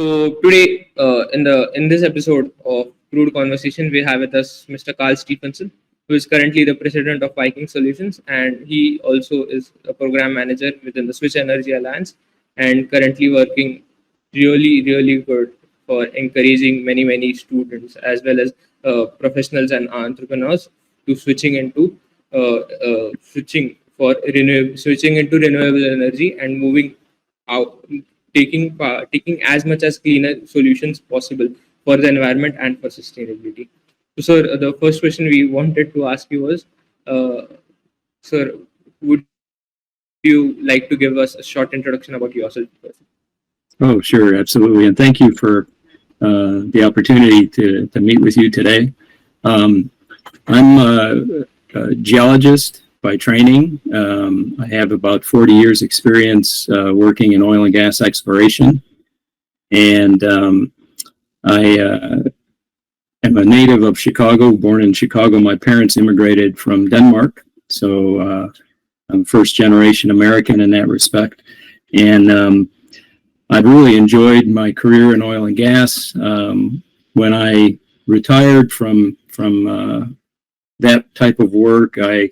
So today, in this episode of Crude Conversation, we have with us Mr. Carl Steffensen, who is currently the president of Viking Solutions, and he also is a program manager within the Switch Energy Alliance, and currently working really good for encouraging many students as well as professionals and entrepreneurs to switching into renewable energy and moving out, taking as much as cleaner solutions possible for the environment and for sustainability. So, sir, the first question we wanted to ask you was, sir, would you like to give us a short introduction about yourself? Oh, sure, absolutely, and thank you for the opportunity to meet with you today. I'm a geologist by training. I have about 40 years experience working in oil and gas exploration, and I am a native of Chicago, born in Chicago. My parents immigrated from Denmark, so I'm first generation American in that respect, and I've really enjoyed my career in oil and gas. When I retired from that type of work, I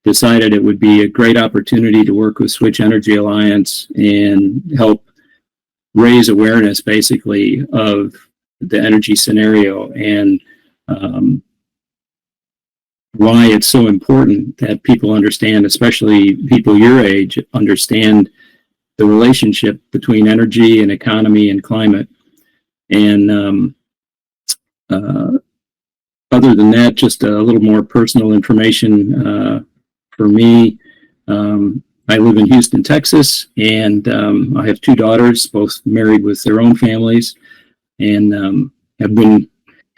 decided it would be a great opportunity to work with Switch Energy Alliance and help raise awareness, basically, of the energy scenario and why it's so important that people understand, especially people your age, understand the relationship between energy and economy and climate. And other than that, just a little more personal information for me. I live in Houston, Texas, and I have two daughters, both married with their own families, and have been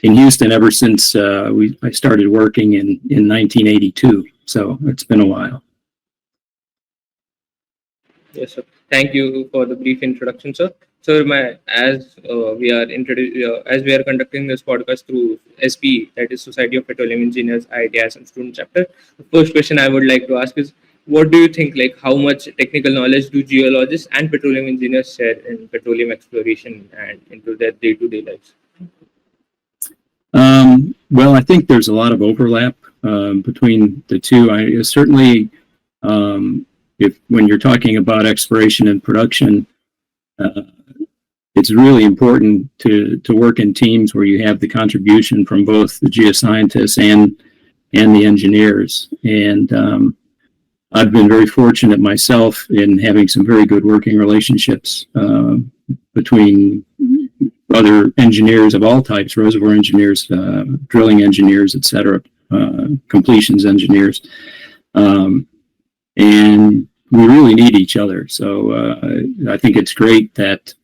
in Houston ever since I started working in 1982. So it's been a while. Yes, sir. Thank you for the brief introduction, sir. So, as we are conducting this podcast through SPE, that is Society of Petroleum Engineers, IIT ISM student chapter, the first question I would like to ask is, what do you think, like, how much technical knowledge do geologists and petroleum engineers share in petroleum exploration and into their day-to-day lives? Well, I think there's a lot of overlap between the two. I certainly, when you're talking about exploration and production, it's really important to work in teams where you have the contribution from both the geoscientists and the engineers. And I've been very fortunate myself in having some very good working relationships between other engineers of all types, reservoir engineers, drilling engineers, etc., completions engineers. And we really need each other. So I think it's great that,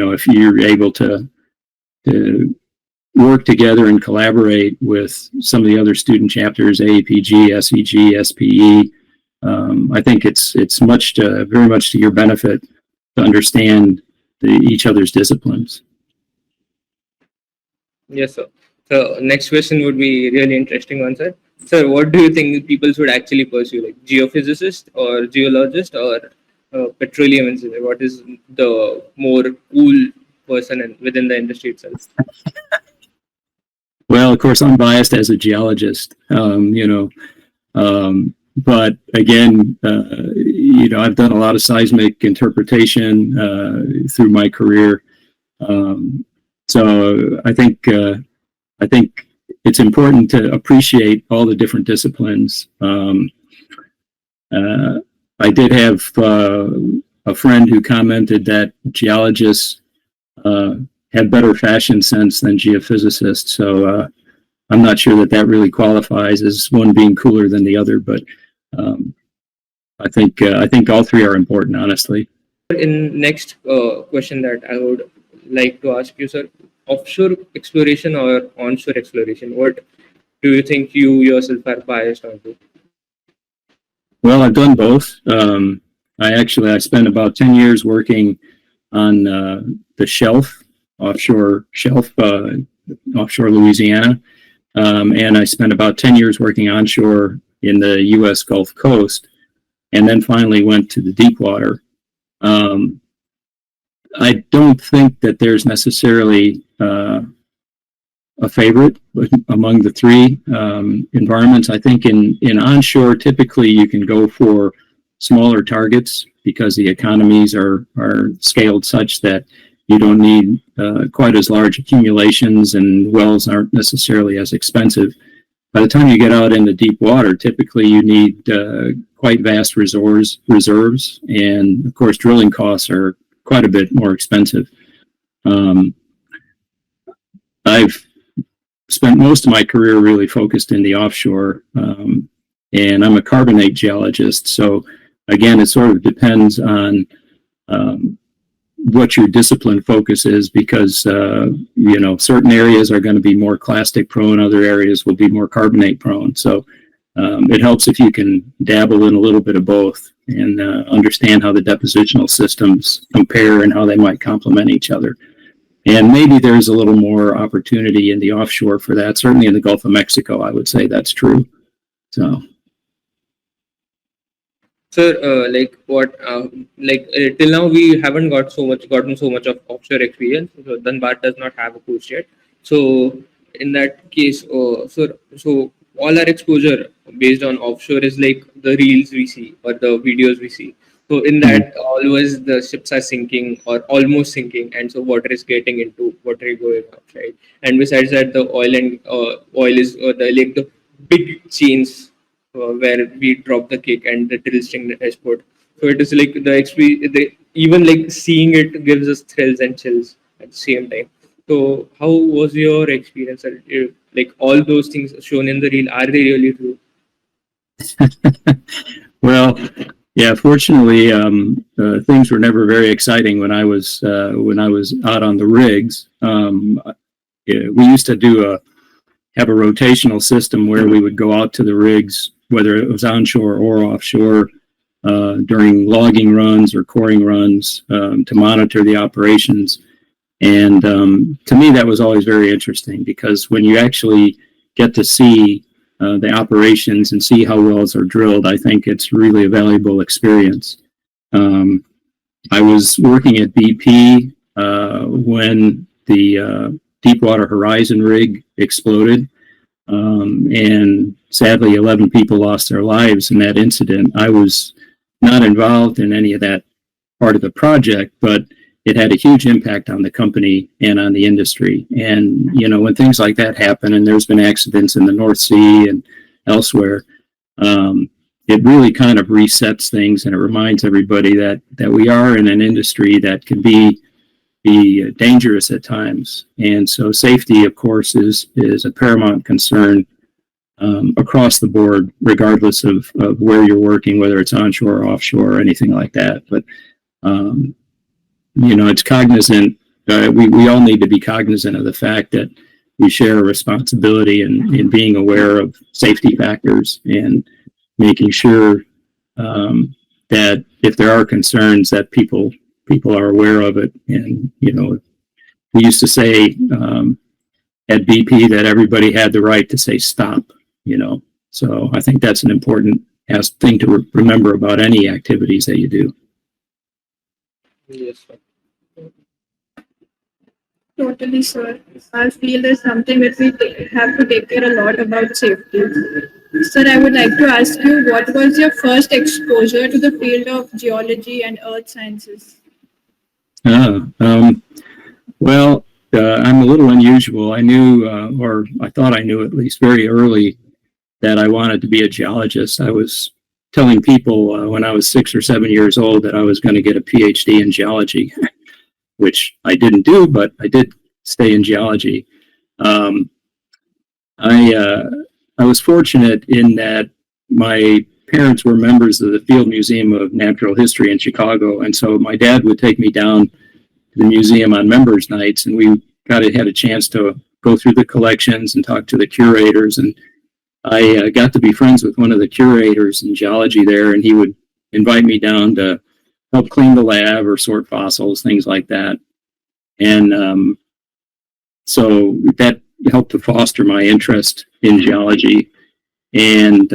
if you're able to work together and collaborate with some of the other student chapters, AAPG, SEG, SPE, I think it's very much to your benefit to understand each other's disciplines. Yes, sir. So next question would be really interesting one, sir. Sir, what do you think people should actually pursue, like geophysicist or geologist or petroleum engineer? What is the more cool person within the industry itself? Well, of course, I'm biased as a geologist, but again, I've done a lot of seismic interpretation through my career. So I think it's important to appreciate all the different disciplines. I did have a friend who commented that geologists have better fashion sense than geophysicists. So I'm not sure that really qualifies as one being cooler than the other, but I think all three are important, honestly. In next question that I would like to ask you, sir, offshore exploration or onshore exploration, what do you think you yourself are biased onto? Well, I've done both. I spent about 10 years working on the shelf, offshore Louisiana, and I spent about 10 years working onshore in the U.S. Gulf Coast, and then finally went to the deep water. I don't think that there's necessarily a favorite among the three environments. I think in onshore, typically you can go for smaller targets because the economies are scaled such that you don't need quite as large accumulations, and wells aren't necessarily as expensive. By the time you get out into deep water, typically you need quite vast reserves, and of course drilling costs are quite a bit more expensive. I've spent most of my career really focused in the offshore, and I'm a carbonate geologist. So again, it sort of depends on what your discipline focus is, because certain areas are going to be more clastic prone, other areas will be more carbonate prone. So it helps if you can dabble in a little bit of both and understand how the depositional systems compare and how they might complement each other. And maybe there's a little more opportunity in the offshore for that. Certainly in the Gulf of Mexico, I would say that's true. So. Sir, till now we haven't gotten so much of offshore experience. So Dhanbad does not have a coast yet. So in that case, so all our exposure based on offshore is like the reels we see or the videos we see. So in that, always the ships are sinking or almost sinking, and so water is getting into water going outside. And besides that, the oil is the big chains where we drop the cake and the drill string export. So it is like even like seeing it gives us thrills and chills at the same time. So how was your experience? Like all those things shown in the reel, are they really true? Well, yeah, fortunately, things were never very exciting when I was out on the rigs. We used to have a rotational system where we would go out to the rigs, whether it was onshore or offshore, during logging runs or coring runs, to monitor the operations. And to me, that was always very interesting, because when you actually get to see the operations and see how wells are drilled, I think it's really a valuable experience. I was working at BP when the Deepwater Horizon rig exploded, and sadly 11 people lost their lives in that incident. I was not involved in any of that part of the project, but it had a huge impact on the company and on the industry. And, when things like that happen, and there's been accidents in the North Sea and elsewhere, it really kind of resets things, and it reminds everybody that we are in an industry that can be dangerous at times. And so safety, of course, is a paramount concern across the board, regardless of where you're working, whether it's onshore or offshore or anything like that. But it's cognizant. We all need to be cognizant of the fact that we share a responsibility in being aware of safety factors and making sure that if there are concerns, that people are aware of it. And we used to say at BP that everybody had the right to say stop. So I think that's an important thing to remember about any activities that you do. Yes, sir. Totally, sir. I feel there's something that we have to take care a lot about safety. Sir, I would like to ask you, what was your first exposure to the field of geology and earth sciences? Well, I'm a little unusual. I knew, or I thought I knew at least very early, that I wanted to be a geologist. I was telling people when I was 6 or 7 years old that I was going to get a PhD in geology, which I didn't do, but I did stay in geology. I was fortunate in that my parents were members of the Field Museum of Natural History in Chicago, and so my dad would take me down to the museum on members' nights, and we had a chance to go through the collections and talk to the curators. And I got to be friends with one of the curators in geology there, and he would invite me down to help clean the lab or sort fossils, things like that. And so that helped to foster my interest in geology. And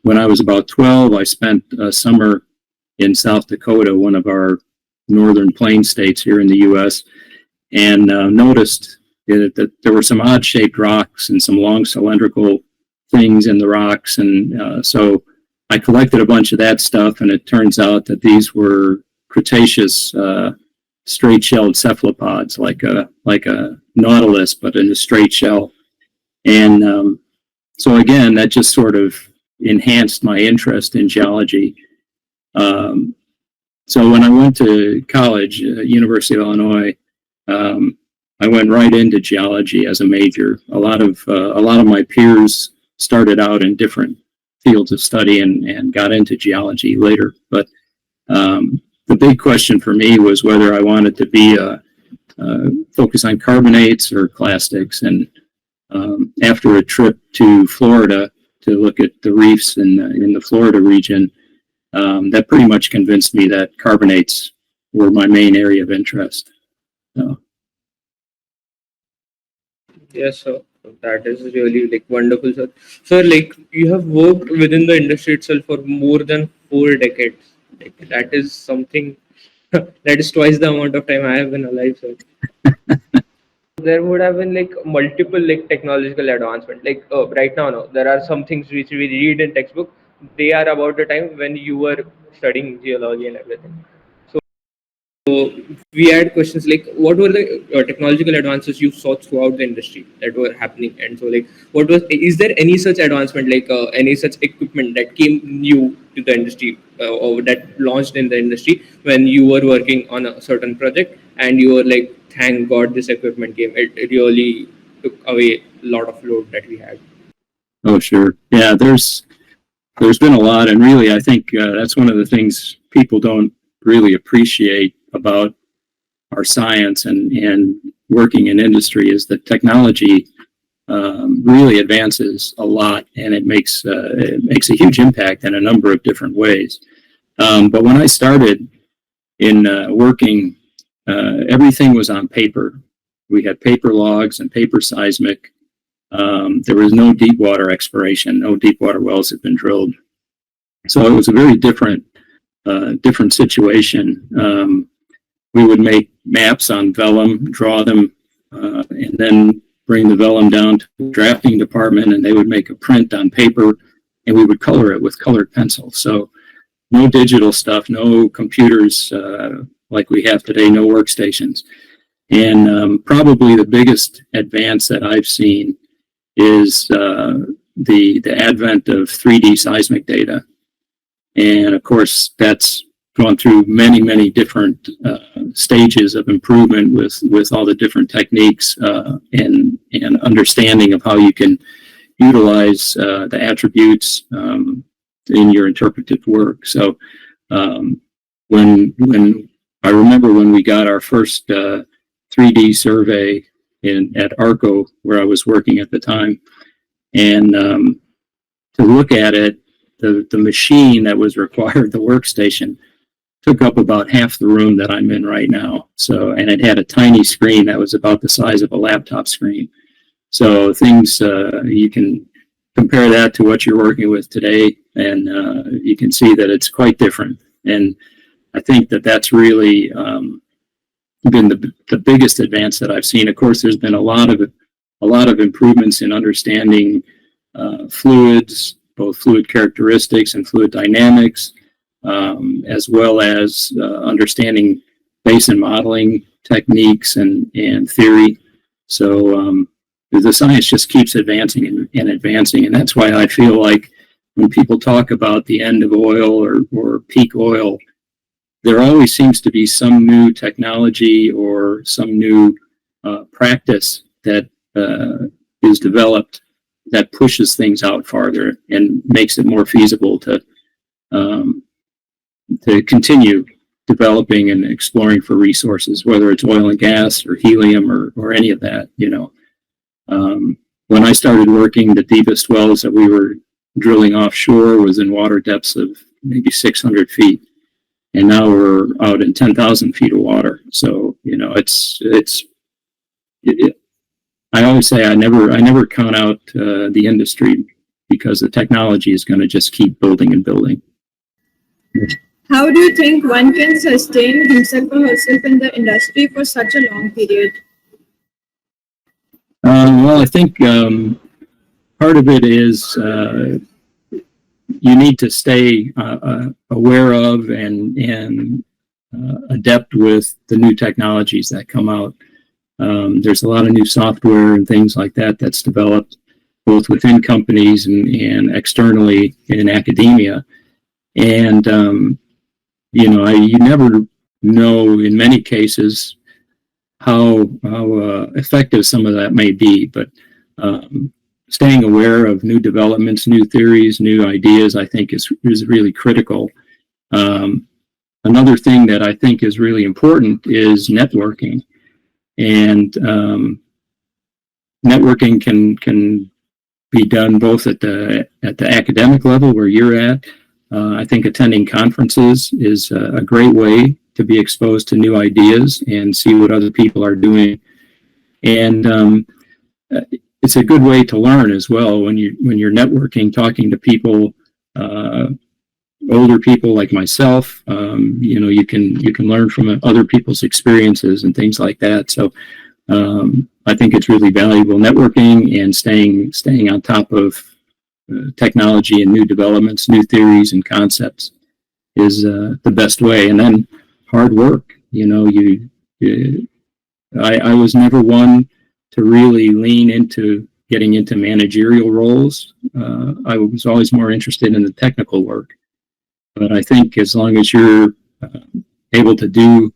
when I was about 12, I spent a summer in South Dakota. One of our northern plain states here in the U.S. and noticed that there were some odd-shaped rocks and some long cylindrical things in the rocks, and so I collected a bunch of that stuff, and it turns out that these were Cretaceous straight-shelled cephalopods, like a nautilus, but in a straight shell. And so again, that just sort of enhanced my interest in geology. So when I went to college, University of Illinois, I went right into geology as a major. A lot of my peers started out in different fields of study and got into geology later. But the big question for me was whether I wanted to be focus on carbonates or clastics. And after a trip to Florida to look at the reefs in the Florida region, that pretty much convinced me that carbonates were my main area of interest. So. Yes, sir. That is really like wonderful, sir. So, like, you have worked within the industry itself for more than 4 decades. Like, that is something that is twice the amount of time I have been alive, sir. There would have been like multiple like technological advancement. Like right now, no, there are some things which we read in textbook. They are about the time when you were studying geology and everything. So we had questions like, what were the technological advances you saw throughout the industry that were happening? And so, like, is there any such advancement, like any such equipment that came new to the industry or that launched in the industry when you were working on a certain project and you were like, thank God this equipment came. It really took away a lot of load that we had. Oh, sure. Yeah, there's been a lot, and really, I think that's one of the things people don't really appreciate about our science and working in industry is that technology really advances a lot, and it makes a huge impact in a number of different ways. But when I started in working, everything was on paper. We had paper logs and paper seismic. There was no deep water exploration. No deep water wells had been drilled. So it was a very different situation. We would make maps on vellum, draw them, and then bring the vellum down to the drafting department, and they would make a print on paper, and we would color it with colored pencil. So no digital stuff, no computers like we have today, no workstations. And probably the biggest advance that I've seen is the advent of 3D seismic data. And of course, that's gone through many different stages of improvement with all the different techniques and understanding of how you can utilize the attributes in your interpretive work. So when I remember when we got our first 3D survey at Aramco, where I was working at the time, and to look at it, the machine that was required, the workstation, took up about half the room that I'm in right now. So, and it had a tiny screen that was about the size of a laptop screen. So things, you can compare that to what you're working with today, and you can see that it's quite different. And I think that that's really been the biggest advance that I've seen. Of course, there's been a lot of improvements in understanding fluids, both fluid characteristics and fluid dynamics, as well as understanding basin modeling techniques and theory. So the science just keeps advancing and advancing, and that's why I feel like when people talk about the end of oil or peak oil, there always seems to be some new technology or some new practice that is developed that pushes things out farther and makes it more feasible to continue developing and exploring for resources, whether it's oil and gas or helium or any of that. You know, when I started working, the deepest wells that we were drilling offshore was in water depths of maybe 600 feet. And now we're out in 10,000 feet of water. So, you know, I always say I never count out the industry, because the technology is going to just keep building and building. How do you think one can sustain himself or herself in the industry for such a long period? Well, I think part of it is you need to stay aware of and adept with the new technologies that come out. There's a lot of new software and things like that that's developed both within companies and externally in academia. And, you never know in many cases how effective some of that may be, but staying aware of new developments, new theories, new ideas, I think is really critical. Another thing that I think is really important is networking. And networking can be done both at the academic level where you're at. I think attending conferences is a great way to be exposed to new ideas and see what other people are doing. And it's a good way to learn as well when you're networking, talking to people, older people like myself. You can learn from other people's experiences and things like that. So I think it's really valuable. Networking and staying on top of technology and new developments, new theories and concepts is the best way. And then hard work. I was never one to really lean into getting into managerial roles. I was always more interested in the technical work. But I think as long as you're able to do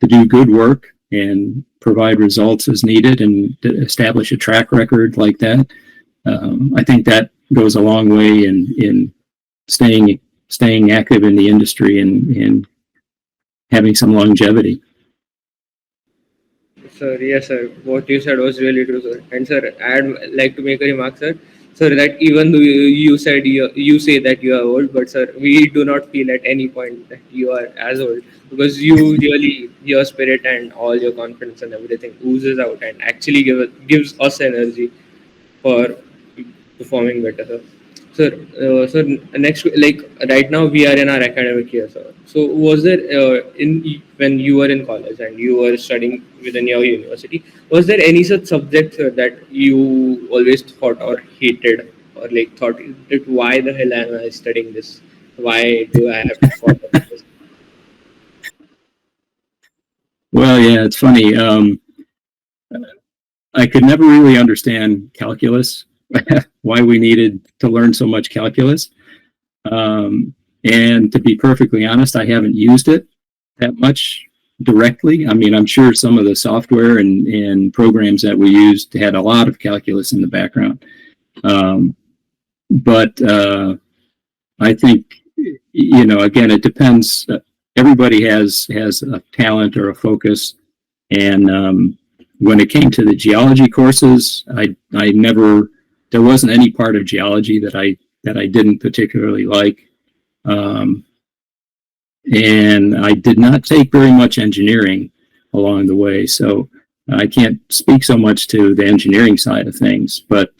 good work and provide results as needed and establish a track record like that, I think that goes a long way in staying active in the industry and having some longevity. Sir, yes, sir. What you said was really true, sir. And sir, I'd like to make a remark, sir. Sir, that even though you said you say that you are old, but sir, we do not feel at any point that you are as old, because you really, your spirit and all your confidence and everything oozes out and actually gives us energy for performing better, sir. Sir, next, like right now we are in our academic year, sir. So was there when you were in college and you were studying within your university, was there any such subject, sir, that you always thought or hated, or like thought that why the hell am I studying this? Why do I have to follow this? Well, yeah, it's funny. I could never really understand calculus, why we needed to learn so much calculus. And to be perfectly honest, I haven't used it that much directly. I mean, I'm sure some of the software and programs that we used had a lot of calculus in the background. But I think, again, it depends. Everybody has a talent or a focus. And when it came to the geology courses, there wasn't any part of geology that I didn't particularly like. And I did not take very much engineering along the way, so I can't speak so much to the engineering side of things. But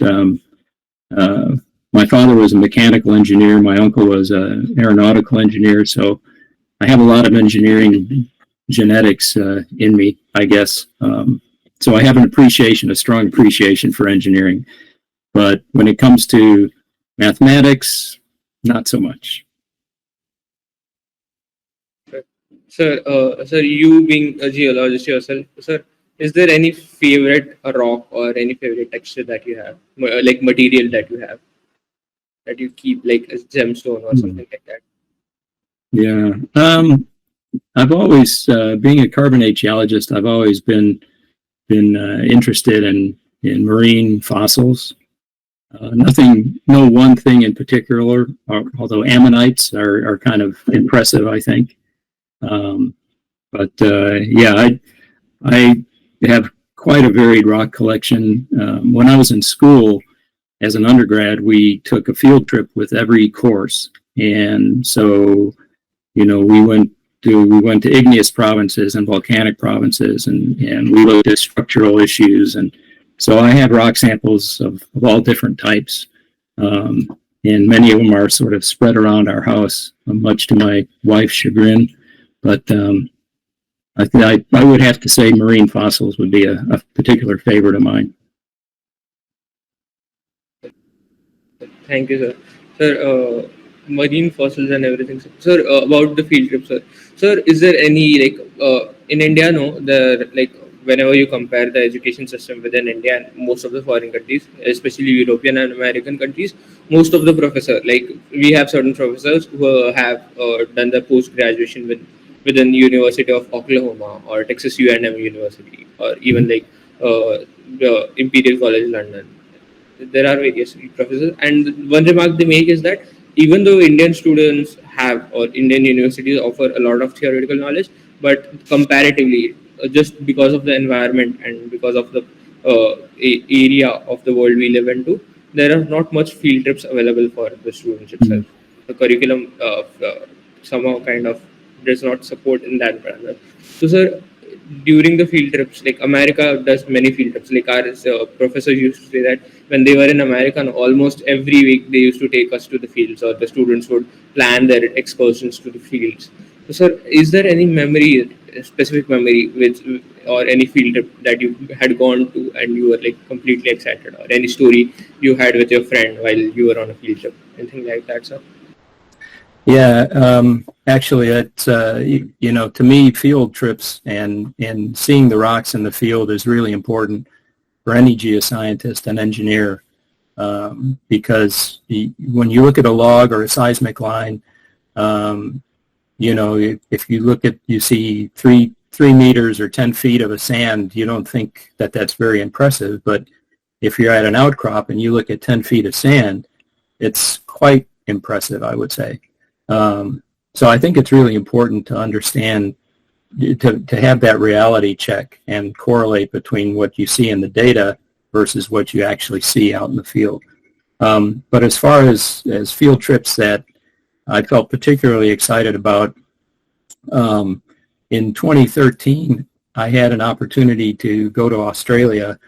my father was a mechanical engineer. My uncle was an aeronautical engineer, so I have a lot of engineering genetics in me, I guess. So I have a strong appreciation for engineering. But when it comes to mathematics, not so much. Sir, you being a geologist yourself, sir, is there any favorite rock or any favorite texture that you have, like material that you have, that you keep like a gemstone or something like that? Yeah. I've always, being a carbonate geologist, I've always been interested in marine fossils. No one thing in particular, although ammonites are kind of impressive, I think. Yeah, I have quite a varied rock collection. When I was in school as an undergrad, we took a field trip with every course. And so, we went to igneous provinces and volcanic provinces, and we looked at structural issues. And so I have rock samples of all different types. and many of them are sort of spread around our house, much to my wife's chagrin. But I would have to say marine fossils would be a particular favorite of mine. Thank you, sir. Sir, marine fossils and everything. Sir, about the field trip, sir. Sir, is there any in India? No, whenever you compare the education system within India and most of the foreign countries, especially European and American countries, most of the professors, we have certain professors who have done the post-graduation within University of Oklahoma or Texas U&M University, or even the Imperial College London. There are various professors, and one remark they make is that even though Indian students have, or Indian universities offer a lot of theoretical knowledge, but comparatively, just because of the environment and because of the area of the world we live into, there are not much field trips available for the students itself. The curriculum somehow kind of does not support in that manner. So, sir, during the field trips, America does many field trips. Our professors used to say that when they were in America, almost every week they used to take us to the fields, or the students would plan their excursions to the fields. So, sir, is there any memory, specific memory, or any field trip that you had gone to and you were completely excited, or any story you had with your friend while you were on a field trip, anything like that, sir? Yeah, actually, it's to me, field trips and seeing the rocks in the field is really important for any geoscientist and engineer, because when you look at a log or a seismic line, if you see three meters or 10 feet of a sand, you don't think that that's very impressive. But if you're at an outcrop and you look at 10 feet of sand, it's quite impressive, I would say. So I think it's really important to understand, to have that reality check and correlate between what you see in the data versus what you actually see out in the field. But as far as field trips that I felt particularly excited about, in 2013, I had an opportunity to go to Australia.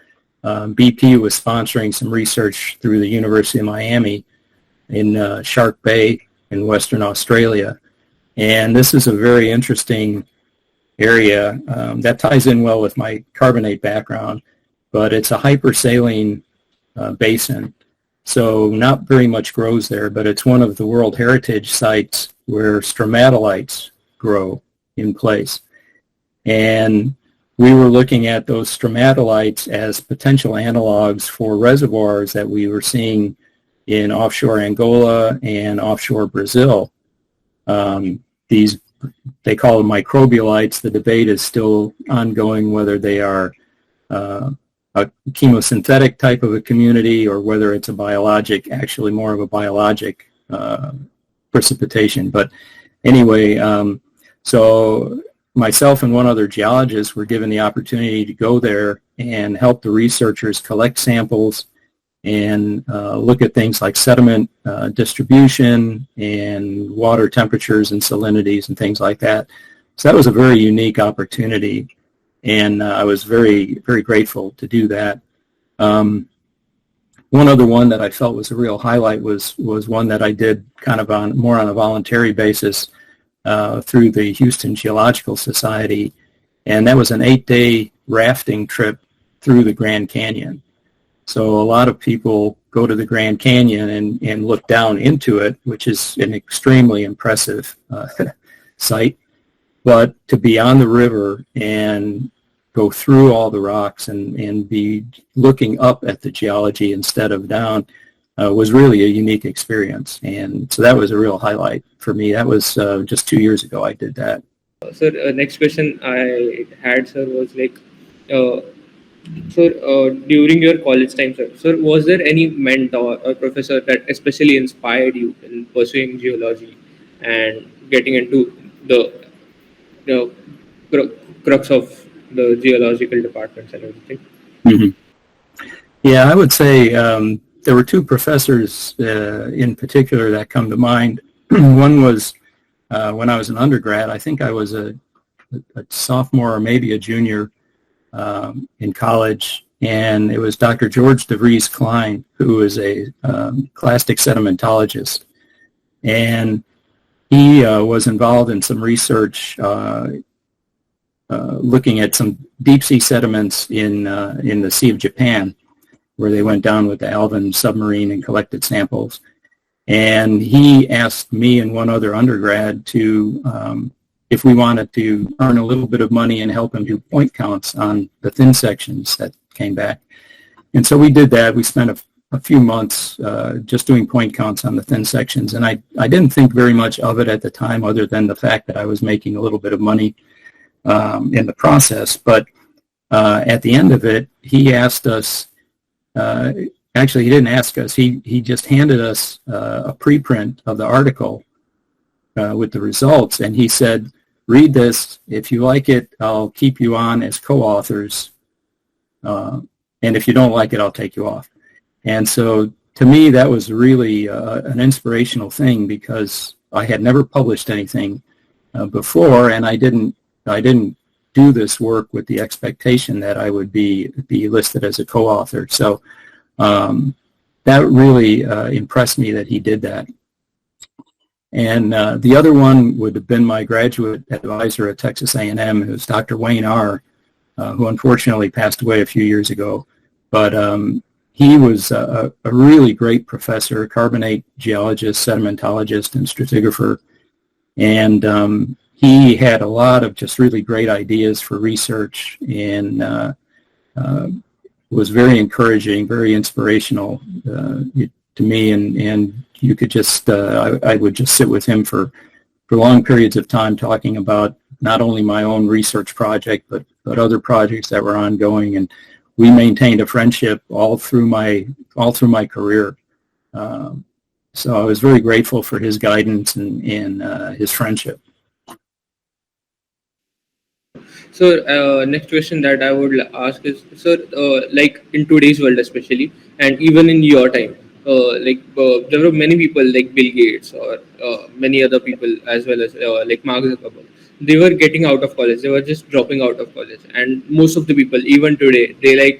BP was sponsoring some research through the University of Miami in Shark Bay in Western Australia. And this is a very interesting area that ties in well with my carbonate background, but it's a hypersaline basin. So not very much grows there, but it's one of the World Heritage sites where stromatolites grow in place. And we were looking at those stromatolites as potential analogs for reservoirs that we were seeing in offshore Angola and offshore Brazil. They call them microbialites. The debate is still ongoing whether they are a chemosynthetic type of a community or whether it's a biologic, actually more of a biologic precipitation. But anyway, so myself and one other geologist were given the opportunity to go there and help the researchers collect samples and look at things like sediment distribution and water temperatures and salinities and things like that. So that was a very unique opportunity, and I was very, very grateful to do that. One other one that I felt was a real highlight was one that I did kind of more on a voluntary basis through the Houston Geological Society, and that was an 8-day rafting trip through the Grand Canyon. So a lot of people go to the Grand Canyon and look down into it, which is an extremely impressive site. But to be on the river and go through all the rocks and be looking up at the geology instead of down was really a unique experience. And so that was a real highlight for me. That was just 2 years ago I did that. Sir, next question I had, sir, was during your college time, sir, was there any mentor or professor that especially inspired you in pursuing geology and getting into the crux of the geological departments and everything? Mm-hmm. Yeah, I would say there were two professors in particular that come to mind. One was when I was an undergrad. I think I was a sophomore or maybe a junior in college, and it was Dr. George DeVries Klein, who is a clastic sedimentologist, and he was involved in some research looking at some deep sea sediments in the Sea of Japan, where they went down with the Alvin submarine and collected samples. And he asked me and one other undergrad to, if we wanted to earn a little bit of money and help him do point counts on the thin sections that came back. And so we did that. We spent a few months just doing point counts on the thin sections. And I didn't think very much of it at the time, other than the fact that I was making a little bit of money in the process. But at the end of it, he asked us, actually he didn't ask us, he just handed us a preprint of the article with the results, and he said, read this. If you like it, I'll keep you on as co-authors, and if you don't like it, I'll take you off. And so to me, that was really an inspirational thing, because I had never published anything before, and I didn't do this work with the expectation that I would be listed as a co-author. So that really impressed me that he did that. And the other one would have been my graduate advisor at Texas A&M, who's Dr. Wayne R., who unfortunately passed away a few years ago. But he was a really great professor, carbonate geologist, sedimentologist, and stratigrapher. And he had a lot of just really great ideas for research, and was very encouraging, very inspirational to me. And you could just, I would just sit with him for long periods of time talking about not only my own research project, but other projects that were ongoing. And we maintained a friendship all through my career. So I was very grateful for his guidance and his friendship. So next question that I would ask is, sir, like in today's world especially, and even in your time, there were many people like Bill Gates or many other people, as well as like Mark Zuckerberg. They were getting out of college. They were just dropping out of college. And most of the people, even today, they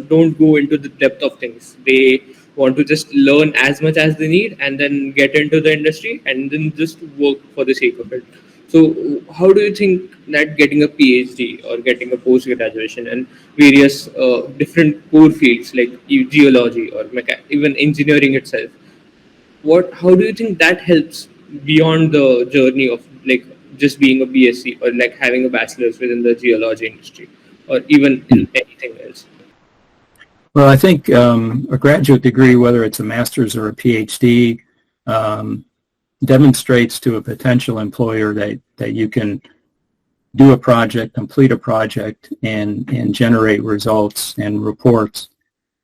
don't go into the depth of things. They want to just learn as much as they need and then get into the industry and then just work for the sake of it. So how do you think that getting a PhD or getting a post-graduation and various different core fields like geology or even engineering itself, how do you think that helps beyond the journey of like just being a BSc or like having a bachelor's within the geology industry or even in anything else? Well, I think a graduate degree, whether it's a master's or a PhD, demonstrates to a potential employer that you can do a project, complete a project, and generate results and reports,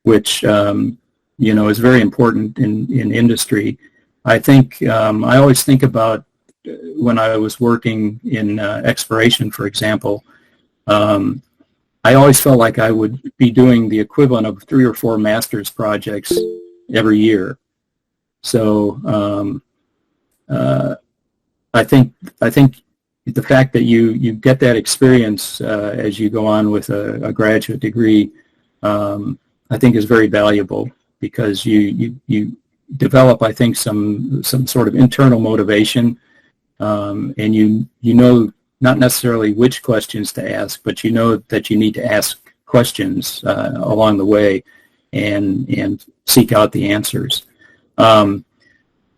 which is very important in industry. I think I always think about when I was working in exploration, for example. I always felt like I would be doing the equivalent of 3 or 4 master's projects every year. So I think the fact that you get that experience as you go on with a graduate degree, I think is very valuable, because you develop, I think, some sort of internal motivation, and you know not necessarily which questions to ask, but you know that you need to ask questions along the way and seek out the answers.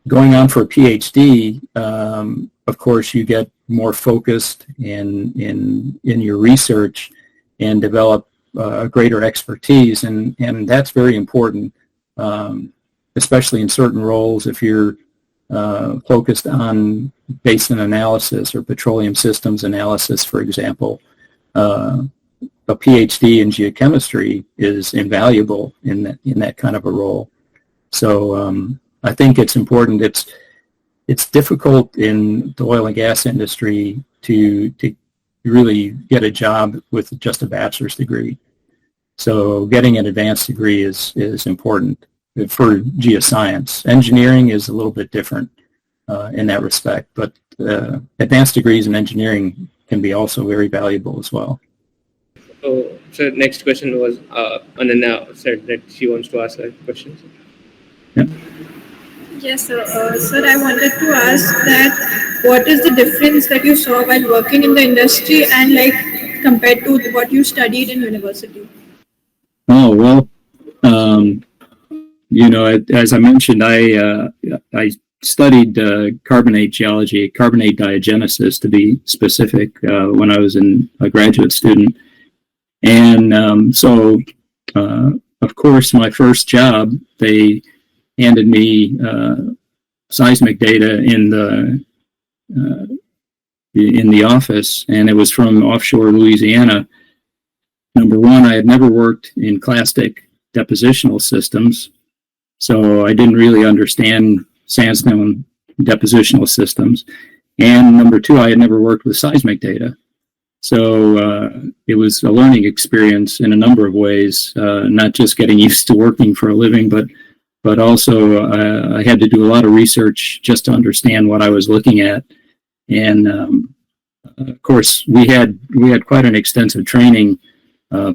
Going on for a PhD, of course, you get more focused in your research and develop greater expertise, and that's very important, especially in certain roles. If you're focused on basin analysis or petroleum systems analysis, for example, a PhD in geochemistry is invaluable in that kind of a role. So I think it's important. It's difficult in the oil and gas industry to really get a job with just a bachelor's degree. So getting an advanced degree is important for geoscience. Engineering is a little bit different in that respect, but advanced degrees in engineering can be also very valuable as well. So next question was Ananya said that she wants to ask a question. Yes, sir. Sir, I wanted to ask that what is the difference that you saw while working in the industry and like compared to what you studied in university? Oh, well, as I mentioned, I studied carbonate geology, carbonate diagenesis to be specific, when I was a graduate student. And so, of course, my first job, they handed me seismic data in the office, and it was from offshore Louisiana. Number one, I had never worked in clastic depositional systems, so I didn't really understand sandstone depositional systems. And number two, I had never worked with seismic data. So it was a learning experience in a number of ways, not just getting used to working for a living, but also I had to do a lot of research just to understand what I was looking at. And of course, we had quite an extensive training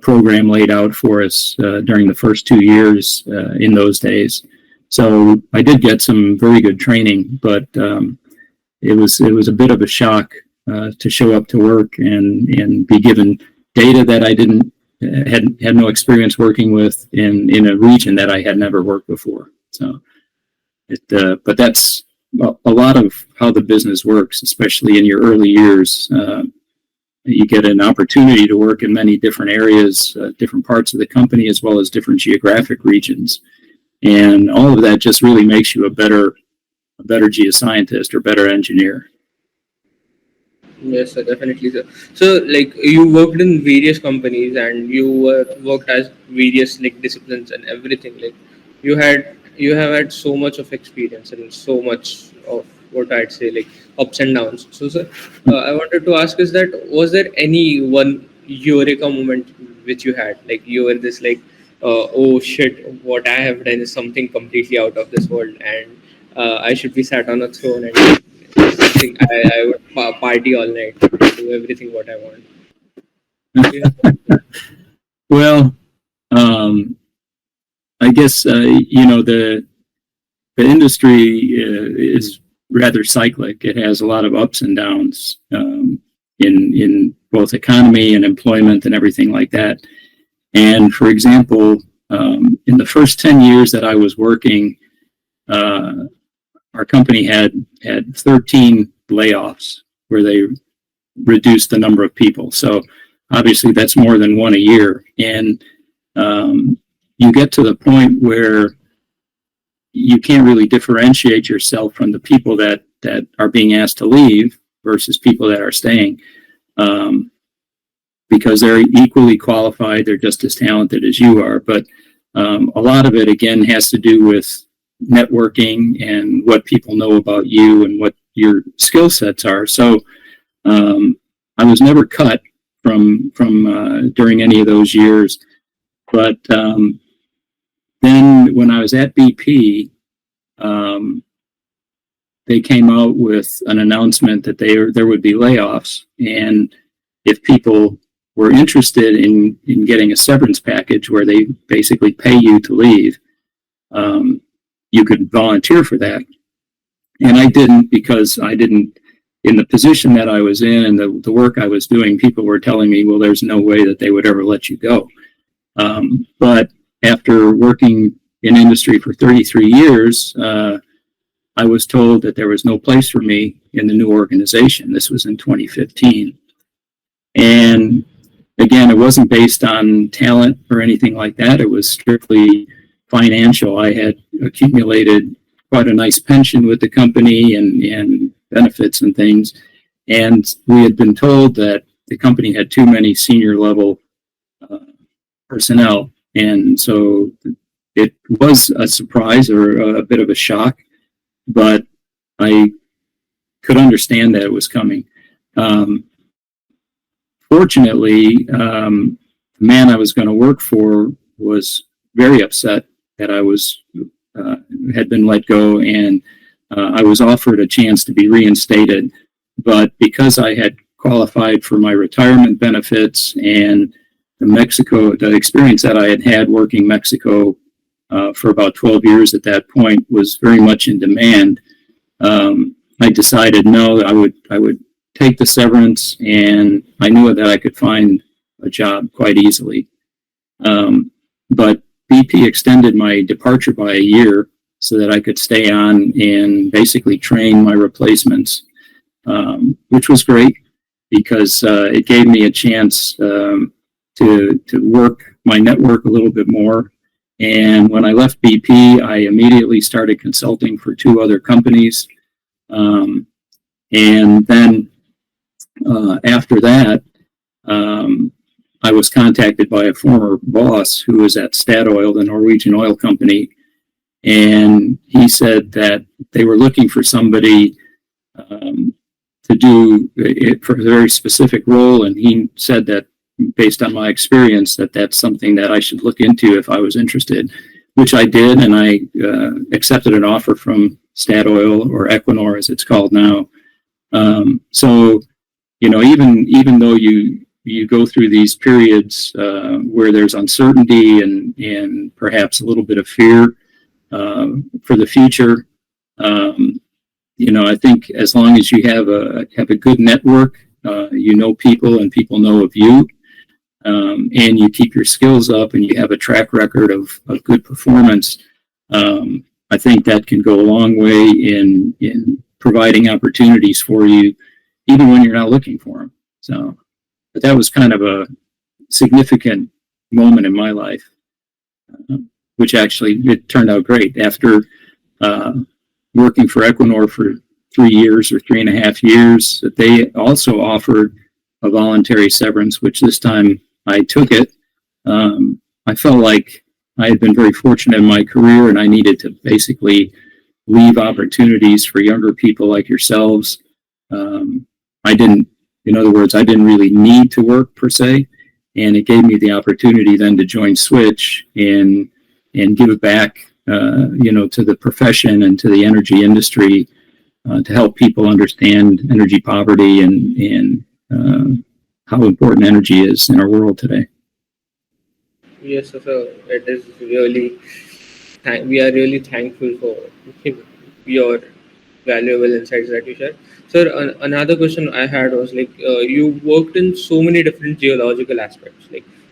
program laid out for us during the first 2 years in those days. So I did get some very good training, but it was a bit of a shock to show up to work and be given data that I had no experience working with in a region that I had never worked before. So, but that's a lot of how the business works, especially in your early years. You get an opportunity to work in many different areas, different parts of the company, as well as different geographic regions. And all of that just really makes you a better geoscientist or better engineer. Yes, sir, definitely, sir. So, like, you worked in various companies and you worked as various like disciplines and everything. Like, you have had so much of experience and so much of what I'd say like ups and downs. So, sir, I wanted to ask is that was there any one eureka moment which you had? Like, you were this like, oh shit, what I have done is something completely out of this world, and I should be sat on a throne and something. I would party all night, do everything what I want. Well, I guess the industry is rather cyclic. It has a lot of ups and downs in both economy and employment and everything like that. And for example, in the first 10 years that I was working, our company had 13 layoffs where they reduced the number of people. So obviously that's more than one a year. And you get to the point where you can't really differentiate yourself from the people that are being asked to leave versus people that are staying, because they're equally qualified. They're just as talented as you are. But a lot of it, again, has to do with networking and what people know about you and what your skill sets are. So I was never cut from during any of those years. But then when I was at BP, they came out with an announcement that there would be layoffs, and if people were interested in getting a severance package where they basically pay you to leave, you could volunteer for that. And I didn't, because I didn't, in the position that I was in and the work I was doing, people were telling me, well, there's no way that they would ever let you go. But after working in industry for 33 years, I was told that there was no place for me in the new organization. This was in 2015. And again, it wasn't based on talent or anything like that. It was strictly financial. I had accumulated quite a nice pension with the company and benefits and things. And we had been told that the company had too many senior level personnel. And so it was a surprise or a bit of a shock, but I could understand that it was coming. Fortunately, the man I was going to work for was very upset that I had been let go, and I was offered a chance to be reinstated. But because I had qualified for my retirement benefits and the experience that I had working Mexico for about 12 years at that point was very much in demand. I decided no, I would take the severance, and I knew that I could find a job quite easily. But BP extended my departure by a year so that I could stay on and basically train my replacements, which was great because it gave me a chance to work my network a little bit more. And when I left BP, I immediately started consulting for 2 other companies. And then after that, I was contacted by a former boss who was at Statoil, the Norwegian oil company, and he said that they were looking for somebody to do it for a very specific role, and he said that based on my experience that that's something that I should look into if I was interested, which I did, and I accepted an offer from Statoil, or Equinor as it's called now. So, even though you go through these periods where there's uncertainty and perhaps a little bit of fear for the future, I think as long as you have a good network, people and people know of you, and you keep your skills up and you have a track record of good performance, I think that can go a long way in providing opportunities for you, even when you're not looking for them. So, but that was kind of a significant moment in my life, which actually it turned out great. After working for Equinor for 3 years or 3.5 years, that they also offered a voluntary severance, which this time I took it. I felt like I had been very fortunate in my career, and I needed to basically leave opportunities for younger people like yourselves. In other words, I didn't really need to work per se, and it gave me the opportunity then to join Switch and give it back, to the profession and to the energy industry, to help people understand energy poverty and how important energy is in our world today. Yes, so it is really. We are really thankful for your valuable insights that you shared. Sir, another question I had was you worked in so many different geological aspects,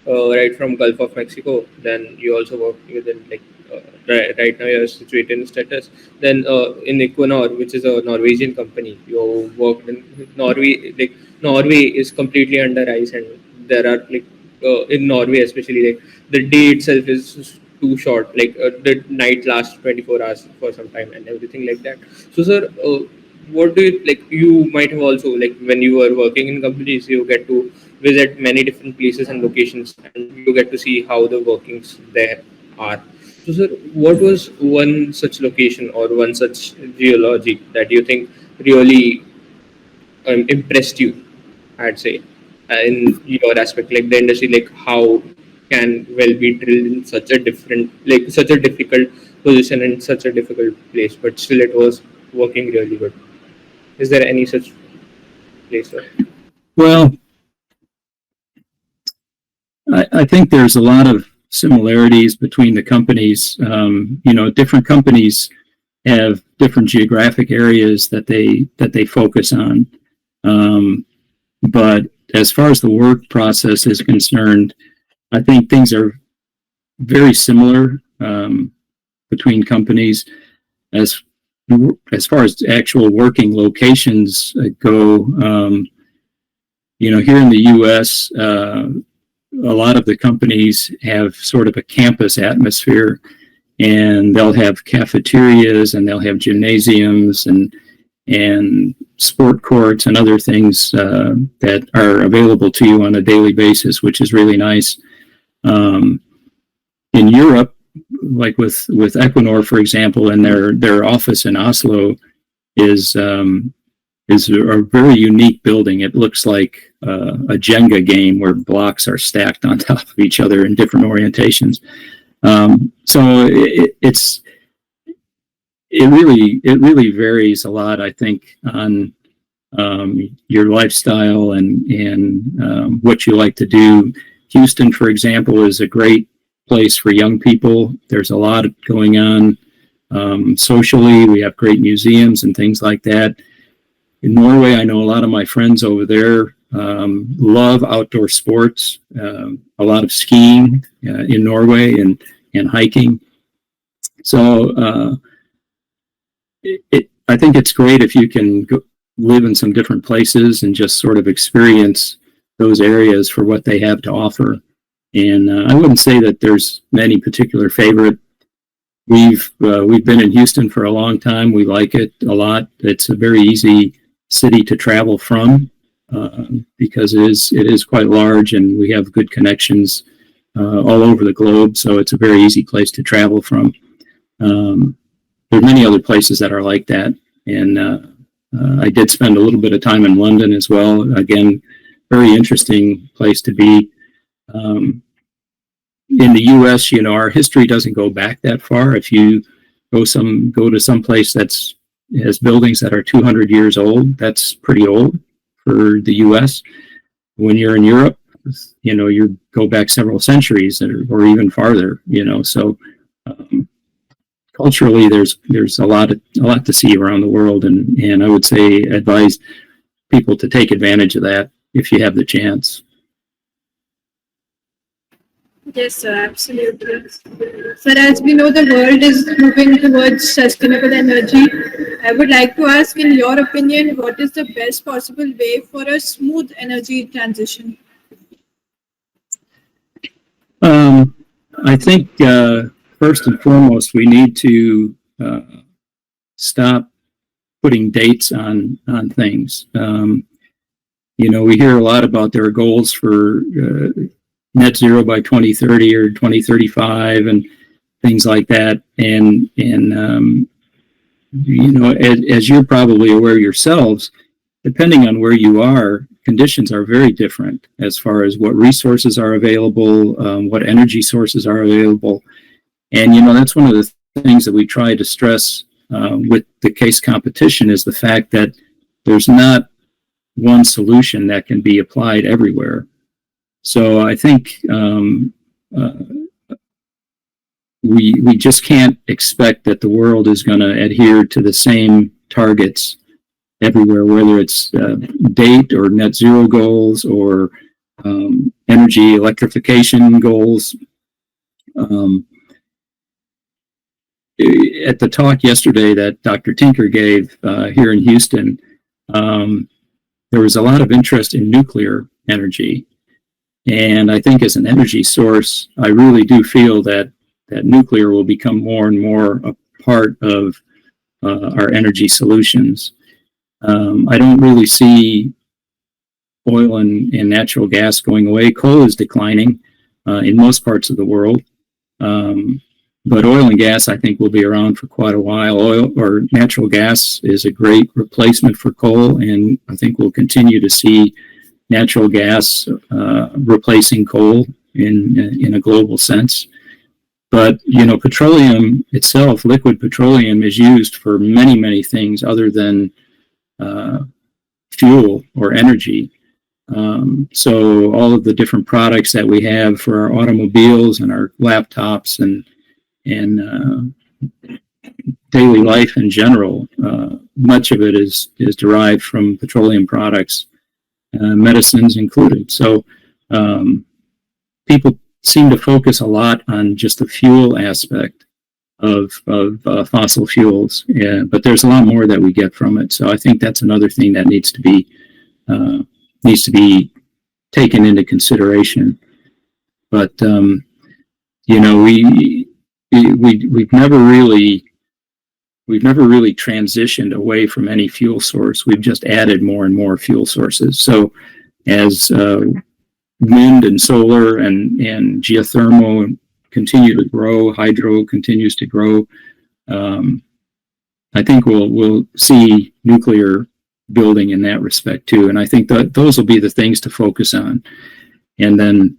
right from Gulf of Mexico. Then you also worked within right now you're situated in status. Then in Equinor, which is a Norwegian company, you worked in Norway. Norway is completely under ice, and there are in Norway especially the day itself is too short. The night lasts 24 hours for some time and everything like that. So, sir, what do you You might have also when you were working in companies, you get to visit many different places and locations, and you get to see how the workings there are. So, sir, what was one such location or one such geology that you think really impressed you, I'd say, in your aspect, the industry, how can well be drilled in such a such a difficult position in such a difficult place, but still it was working really good. Is there any such place, sir? Well, I think there's a lot of similarities between the companies. Different companies have different geographic areas that they focus on. But as far as the work process is concerned, I think things are very similar between companies. As far as actual working locations go, here in the U.S., a lot of the companies have sort of a campus atmosphere, and they'll have cafeterias and they'll have gymnasiums and sport courts and other things that are available to you on a daily basis, which is really nice. In Europe, like with Equinor, for example, and their office in Oslo is a very unique building. It looks like a Jenga game where blocks are stacked on top of each other in different orientations. So it really varies a lot, I think, on your lifestyle and what you like to do. Houston, for example, is a great place for young people. There's a lot going on socially. We have great museums and things like that. In Norway, I know a lot of my friends over there love outdoor sports, a lot of skiing in Norway and hiking. So I think it's great if you can live in some different places and just sort of experience those areas for what they have to offer. And I wouldn't say that there's any particular favorite. We've been in Houston for a long time. We like it a lot. It's a very easy city to travel from because it is quite large, and we have good connections all over the globe. So it's a very easy place to travel from. There are many other places that are like that, and I did spend a little bit of time in London as well. Again, very interesting place to be. In the U.S., our history doesn't go back that far. If you go to some place that's has buildings that are 200 years old, that's pretty old for the U.S. When you're in Europe, you go back several centuries or even farther. So culturally, there's a lot to see around the world, and I would say advise people to take advantage of that if you have the chance. Yes, sir, absolutely. Sir, as we know, the world is moving towards sustainable energy. I would like to ask, in your opinion, what is the best possible way for a smooth energy transition? I think first and foremost, we need to stop putting dates on things. We hear a lot about their goals for net zero by 2030 or 2035 and things like that. And as you're probably aware yourselves, depending on where you are, conditions are very different as far as what resources are available, what energy sources are available. And, that's one of the things that we try to stress with the case competition is the fact that there's not one solution that can be applied everywhere. So I think we just can't expect that the world is going to adhere to the same targets everywhere, whether it's date or net zero goals or energy electrification goals. At the talk yesterday that Dr. Tinker gave here in Houston, there was a lot of interest in nuclear energy. And I think as an energy source, I really do feel that nuclear will become more and more a part of our energy solutions. I don't really see oil and natural gas going away. Coal is declining in most parts of the world. But oil and gas, I think, will be around for quite a while. Oil or natural gas is a great replacement for coal, and I think we'll continue to see natural gas replacing coal in a global sense. But, petroleum itself, liquid petroleum, is used for many, many things other than fuel or energy. So all of the different products that we have for our automobiles and our laptops and daily life in general, much of it is derived from petroleum products. Medicines included. So people seem to focus a lot on just the fuel aspect of fossil fuels, but there's a lot more that we get from it. So I think that's another thing that needs to be taken into consideration. But we've never really transitioned away from any fuel source. We've just added more and more fuel sources. So as wind and solar and geothermal continue to grow, hydro continues to grow, I think we'll see nuclear building in that respect too. And I think that those will be the things to focus on. And then,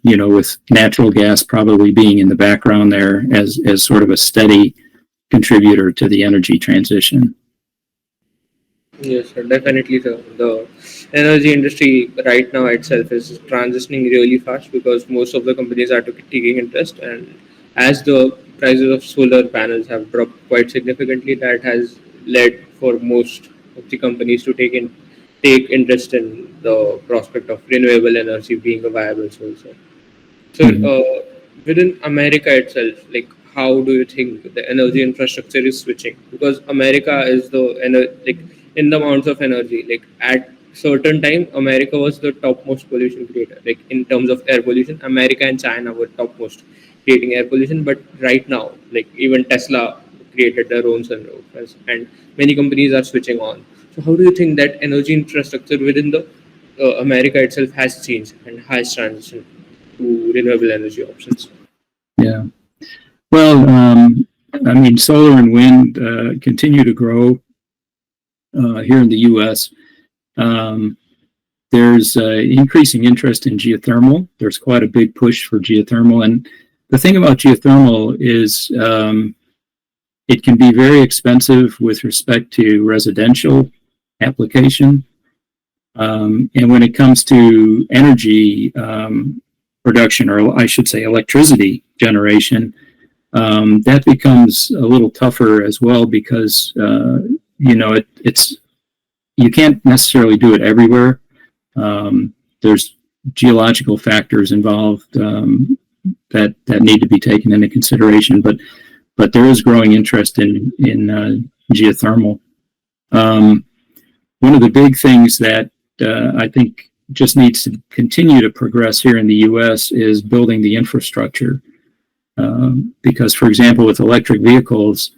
with natural gas probably being in the background there as sort of a steady contributor to the energy transition. Yes, sir, definitely, sir. The energy industry right now itself is transitioning really fast because most of the companies are taking interest, and as the prices of solar panels have dropped quite significantly, that has led for most of the companies to take interest in the prospect of renewable energy being a viable source. So, Mhm. within America itself, like how do you think the energy infrastructure is switching? Because America is like in the amounts of energy, like at certain time, America was the topmost pollution creator. Like in terms of air pollution, America and China were topmost creating air pollution. But right now, like even Tesla created their own sunroof, and many companies are switching on. So, how do you think that energy infrastructure within the America itself has changed and has transitioned to renewable energy options? Yeah. Well, I mean, solar and wind continue to grow here in the U.S. Um, there's increasing interest in geothermal. There's quite a big push for geothermal. And the thing about geothermal is it can be very expensive with respect to residential application. And when it comes to energy production, or I should say electricity generation, that becomes a little tougher as well because it's you can't necessarily do it everywhere. There's geological factors involved that need to be taken into consideration, but there is growing interest in geothermal. One of the big things that I think just needs to continue to progress here in the U.S. is building the infrastructure. Because, for example, with electric vehicles,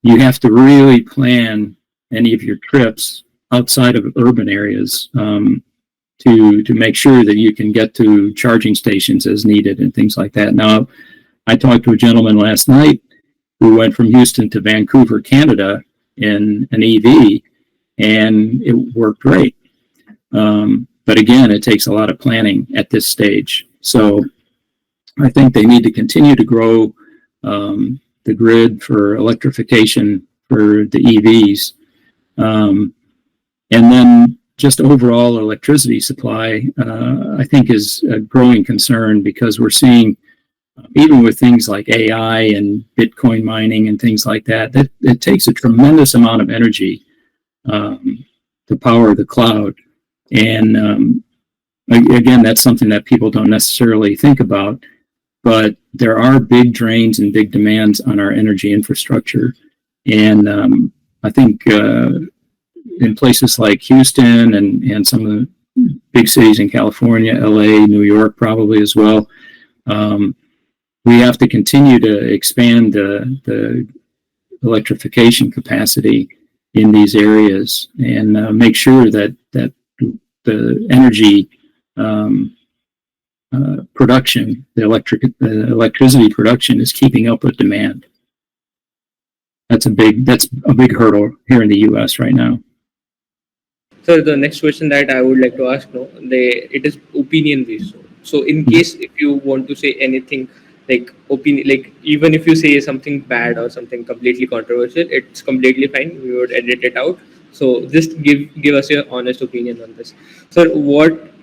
you have to really plan any of your trips outside of urban areas to make sure that you can get to charging stations as needed and things like that. Now, I talked to a gentleman last night who went from Houston to Vancouver, Canada, in an EV, and it worked great. But again, it takes a lot of planning at this stage. So I think they need to continue to grow the grid for electrification for the EVs. And then just overall electricity supply, I think, is a growing concern because we're seeing, even with things like AI and Bitcoin mining and things like that, that it takes a tremendous amount of energy to power the cloud. And again, that's something that people don't necessarily think about, but there are big drains and big demands on our energy infrastructure. And I think in places like Houston and some of the big cities in California, LA, New York, probably as well, we have to continue to expand the electrification capacity in these areas and make sure that the energy production, the electricity production, is keeping up with demand. That's a big hurdle here in the U.S. right now. So the next question that I would like to ask now, it is opinion based. So in case if you want to say anything like opinion, like even if you say something bad or something completely controversial, it's completely fine. We would edit it out. So just give us your honest opinion on this. So what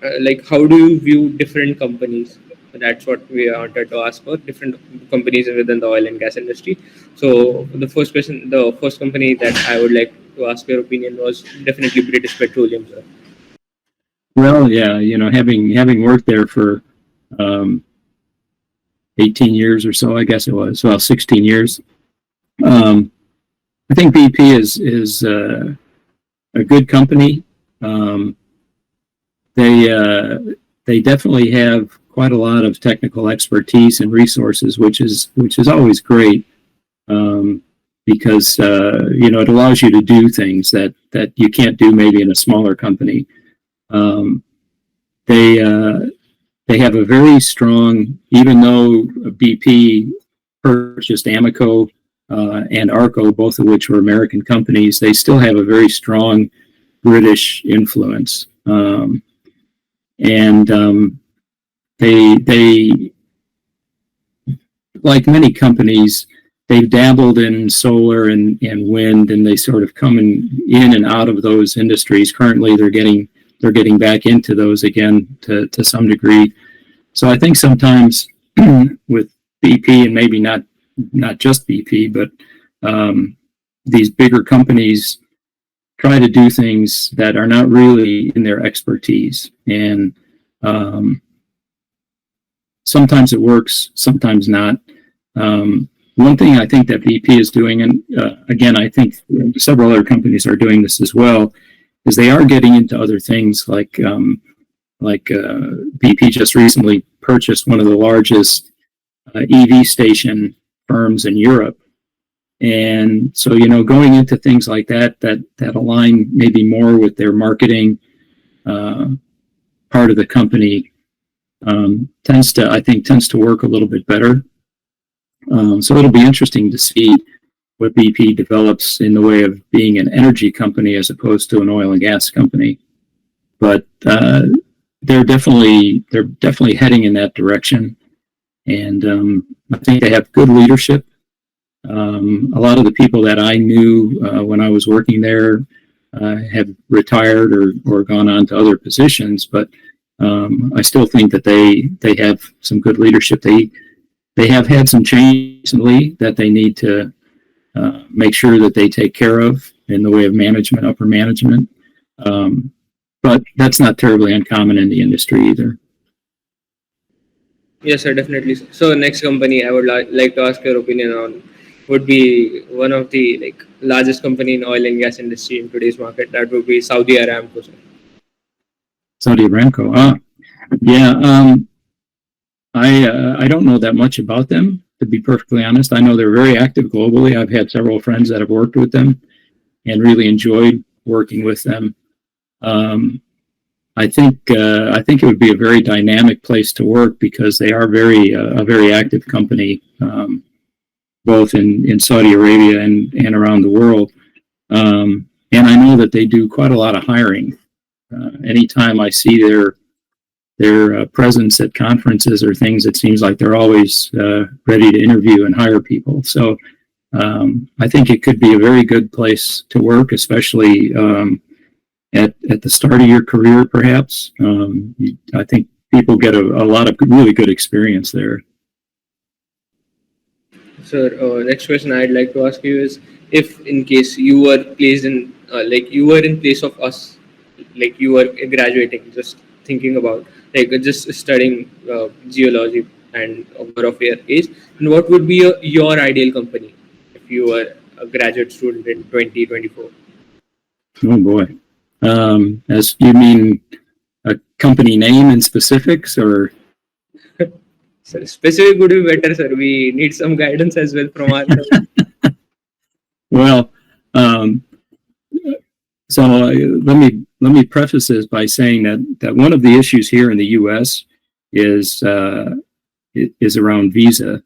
how do you view different companies? That's what we wanted to ask for, different companies within the oil and gas industry. So the first company that I would like to ask your opinion was definitely British Petroleum, sir. Well, yeah, having worked there for 18 years or so, I guess it was, well, 16 years. I think BP is a good company. They definitely have quite a lot of technical expertise and resources, which is always great, because it allows you to do things that you can't do maybe in a smaller company. They have a very strong, even though BP purchased Aramco and Aramco, both of which were American companies, they still have a very strong British influence. They like many companies, they've dabbled in solar and wind, and they sort of come in and out of those industries. Currently, they're getting back into those again to some degree. So I think sometimes with BP, and maybe not just BP, but these bigger companies try to do things that are not really in their expertise, and sometimes it works, sometimes not. One thing I think that BP is doing, and again, I think several other companies are doing this as well, is they are getting into other things like BP just recently purchased one of the largest EV station firms in Europe. And so, going into things like that align maybe more with their marketing part of the company tends to work a little bit better. So it'll be interesting to see what BP develops in the way of being an energy company as opposed to an oil and gas company. But they're definitely heading in that direction, and I think they have good leadership. A lot of the people that I knew when I was working there have retired or gone on to other positions, but I still think that they have some good leadership. They have had some change recently that they need to make sure that they take care of in the way of management, upper management. But that's not terribly uncommon in the industry either. Yes, sir, definitely. So next company I would like to ask your opinion on would be one of the largest company in oil and gas industry in today's market. That would be Saudi Aramco, sir. Saudi Aramco. Yeah. I don't know that much about them, to be perfectly honest. I know they're very active globally. I've had several friends that have worked with them and really enjoyed working with them. I think it would be a very dynamic place to work because they are a very active company, both in Saudi Arabia and around the world. And I know that they do quite a lot of hiring. Anytime I see their presence at conferences or things, it seems like they're always ready to interview and hire people. So I think it could be a very good place to work, especially at the start of your career, perhaps. I think people get a lot of really good experience there. Sir, next question I'd like to ask you is, if in case you were placed in, you were in place of us, you were graduating, just thinking about, just studying geology and over of your age, and what would be your ideal company if you were a graduate student in 2024? Oh boy. As you mean a company name in specifics, or? Sir, specific would be better, sir. We need some guidance as well from our side. Well, so let me preface this by saying that one of the issues here in the U.S. is around visa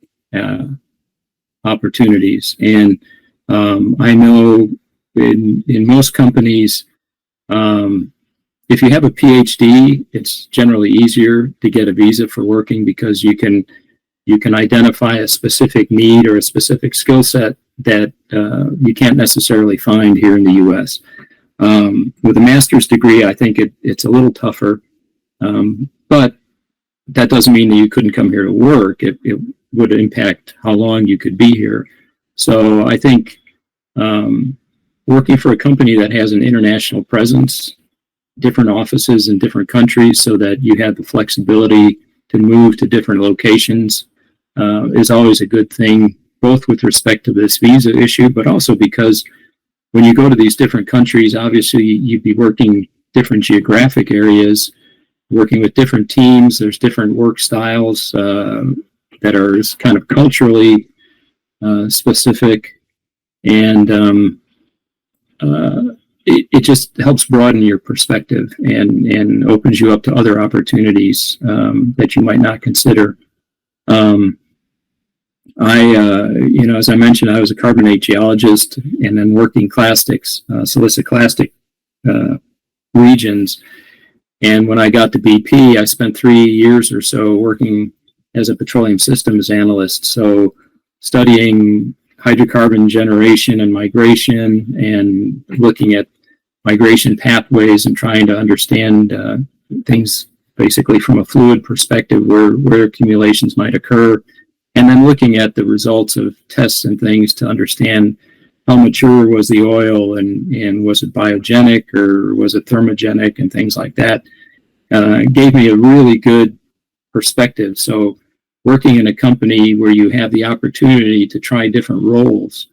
opportunities, and I know in most companies, if you have a PhD, it's generally easier to get a visa for working because you can identify a specific need or a specific skill set that you can't necessarily find here in the U.S. With a master's degree, I think it's a little tougher, but that doesn't mean that you couldn't come here to work. It would impact how long you could be here. So I think working for a company that has an international presence, different offices in different countries, so that you have the flexibility to move to different locations is always a good thing, both with respect to this visa issue, but also because when you go to these different countries, obviously you'd be working different geographic areas, working with different teams. There's different work styles that are kind of culturally specific, and it just helps broaden your perspective and opens you up to other opportunities that you might not consider. As I mentioned, I was a carbonate geologist and then working clastics, siliciclastic regions. And when I got to BP, I spent 3 years or so working as a petroleum systems analyst. So studying hydrocarbon generation and migration, and looking at migration pathways and trying to understand things basically from a fluid perspective, where accumulations might occur, and then looking at the results of tests and things to understand how mature was the oil, and was it biogenic or was it thermogenic, and things like that. Gave me a really good perspective. So working in a company where you have the opportunity to try different roles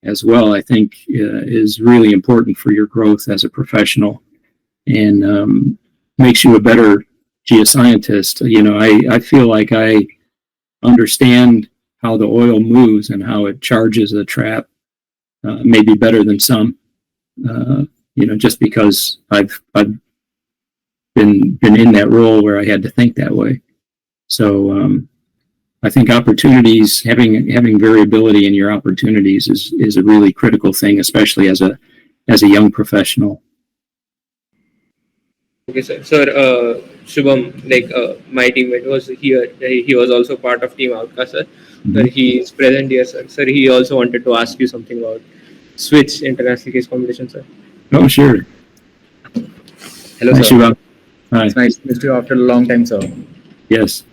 as well, I think is really important for your growth as a professional, and makes you a better geoscientist. I feel like I understand how the oil moves and how it charges a trap, maybe better than some, just because I've been in that role where I had to think that way. So I think opportunities, having variability in your opportunities is a really critical thing, especially as a young professional. Okay, sir. Sir, Shubham, my teammate was here. He was also part of Team Outcast, sir. Mm-hmm. Sir, he is present here, sir. Sir, he also wanted to ask you something about Switch International Case Competition, sir. Oh, sure. Hello, Hi, sir. Shubham. Hi. It's nice to meet you after a long time, sir. Yes.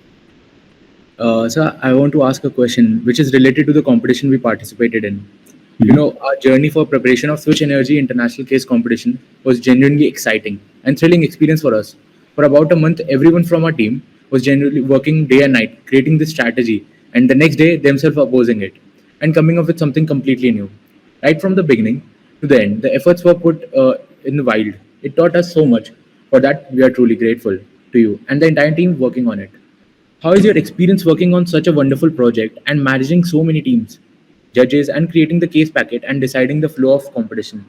Sir, I want to ask a question which is related to the competition we participated in. Mm-hmm. Our journey for preparation of Switch Energy International Case Competition was genuinely exciting and thrilling experience for us. For about a month, everyone from our team was genuinely working day and night, creating this strategy, and the next day themselves opposing it and coming up with something completely new. Right from the beginning to the end, the efforts were put in the wild. It taught us so much. For that, we are truly grateful to you and the entire team working on it. How is your experience working on such a wonderful project and managing so many teams, judges, and creating the case packet and deciding the flow of competition?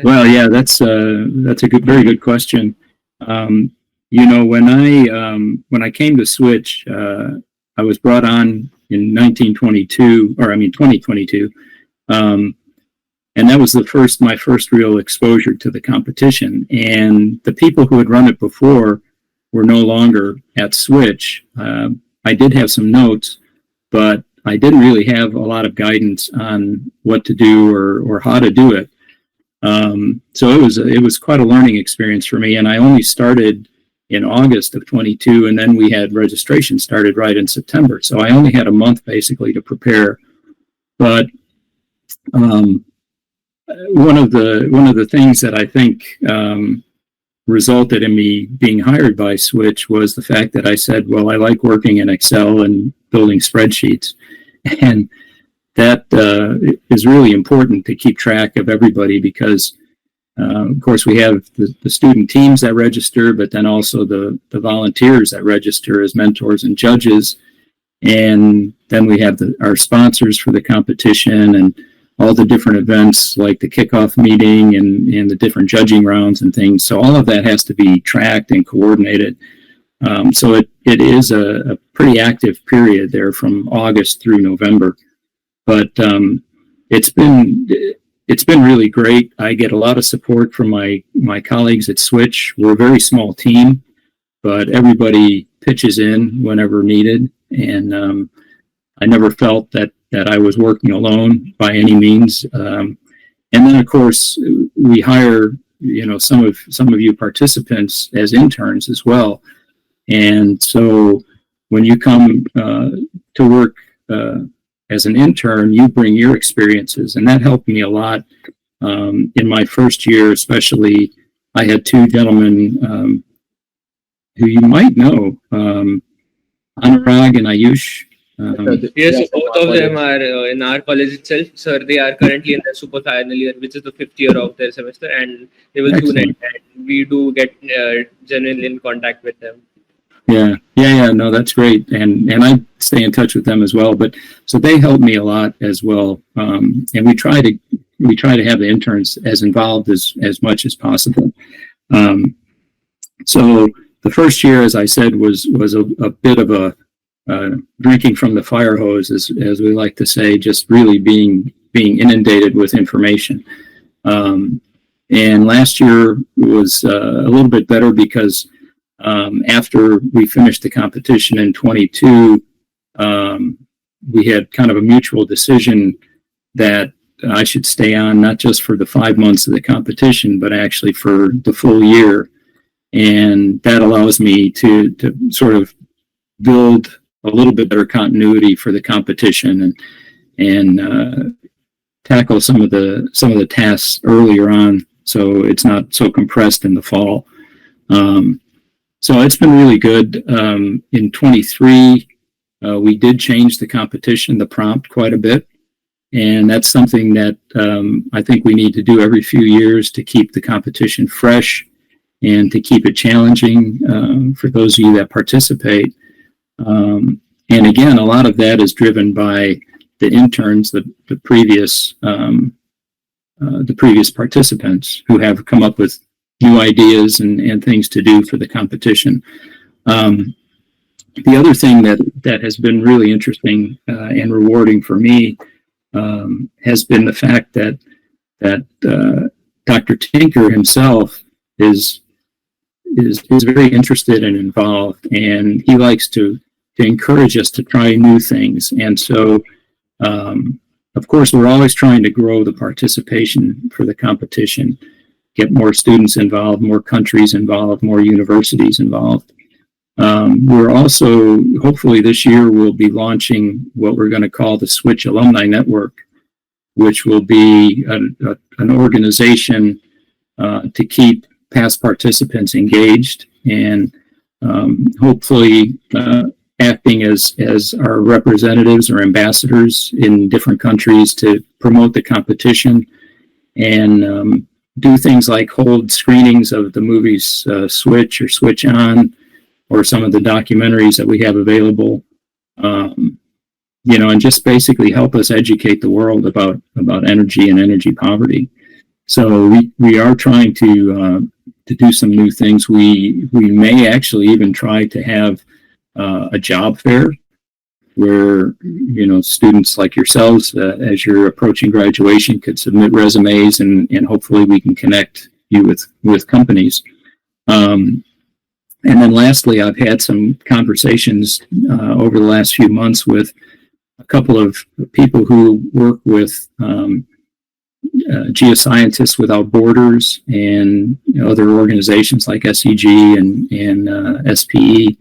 Well, yeah, that's a very good question. When I came to Switch, I was brought on in 2022, and that was my first real exposure to the competition. And the people who had run it before were no longer at Switch. I did have some notes, but I didn't really have a lot of guidance on what to do or how to do it. So it was quite a learning experience for me. And I only started in August of 22, and then we had registration started right in September. So I only had a month basically to prepare. But one of the things that I think resulted in me being hired by Switch was the fact that I said, well, I like working in Excel and building spreadsheets, and that is really important to keep track of everybody, because of course we have the student teams that register, but then also the volunteers that register as mentors and judges, and then we have our sponsors for the competition and all the different events like the kickoff meeting and the different judging rounds and things. So all of that has to be tracked and coordinated. So it is a pretty active period there from August through November. But it's been really great. I get a lot of support from my colleagues at Switch. We're a very small team, but everybody pitches in whenever needed. And I never felt that I was working alone by any means. And then, of course, we hire some of you participants as interns as well. And so when you come to work as an intern, you bring your experiences, and that helped me a lot. In my first year, especially, I had two gentlemen who you might know, Anurag and Ayush. Yes, both of them are in our college itself. Sir, they are currently in their super final year, which is the 5th year of their semester, and they will soon end. And we do get genuinely in contact with them. Yeah. No, that's great, and I stay in touch with them as well. But so they help me a lot as well, and we try to have the interns as involved as much as possible. So the first year, as I said, was a bit of a drinking from the fire hose, as we like to say, just really being inundated with information. And last year was a little bit better because after we finished the competition in 22, we had kind of a mutual decision that I should stay on not just for the 5 months of the competition, but actually for the full year. And that allows me to sort of build a little bit better continuity for the competition and tackle some of the tasks earlier on, so it's not so compressed in the fall. So it's been really good. In 23, we did change the competition, the prompt, quite a bit. And that's something that I think we need to do every few years to keep the competition fresh and to keep it challenging for those of you that participate. And again, a lot of that is driven by the interns, the previous participants who have come up with new ideas and things to do for the competition. The other thing that has been really interesting and rewarding for me has been the fact that Dr. Tinker himself is very interested and involved, and he likes to encourage us to try new things. And so, of course, we're always trying to grow the participation for the competition, get more students involved, more countries involved, more universities involved. We're also, hopefully this year, we'll be launching what we're going to call the Switch Alumni Network, which will be an organization to keep past participants engaged and hopefully acting as our representatives or ambassadors in different countries to promote the competition and do things like hold screenings of the movies Switch or Switch On, or some of the documentaries that we have available, and just basically help us educate the world about energy and energy poverty. So we are trying to do some new things. We may actually even try to have a job fair where students like yourselves, as you're approaching graduation, could submit resumes and hopefully we can connect you with companies. And then lastly, I've had some conversations over the last few months with a couple of people who work with Geoscientists Without Borders and other organizations like SEG and SPE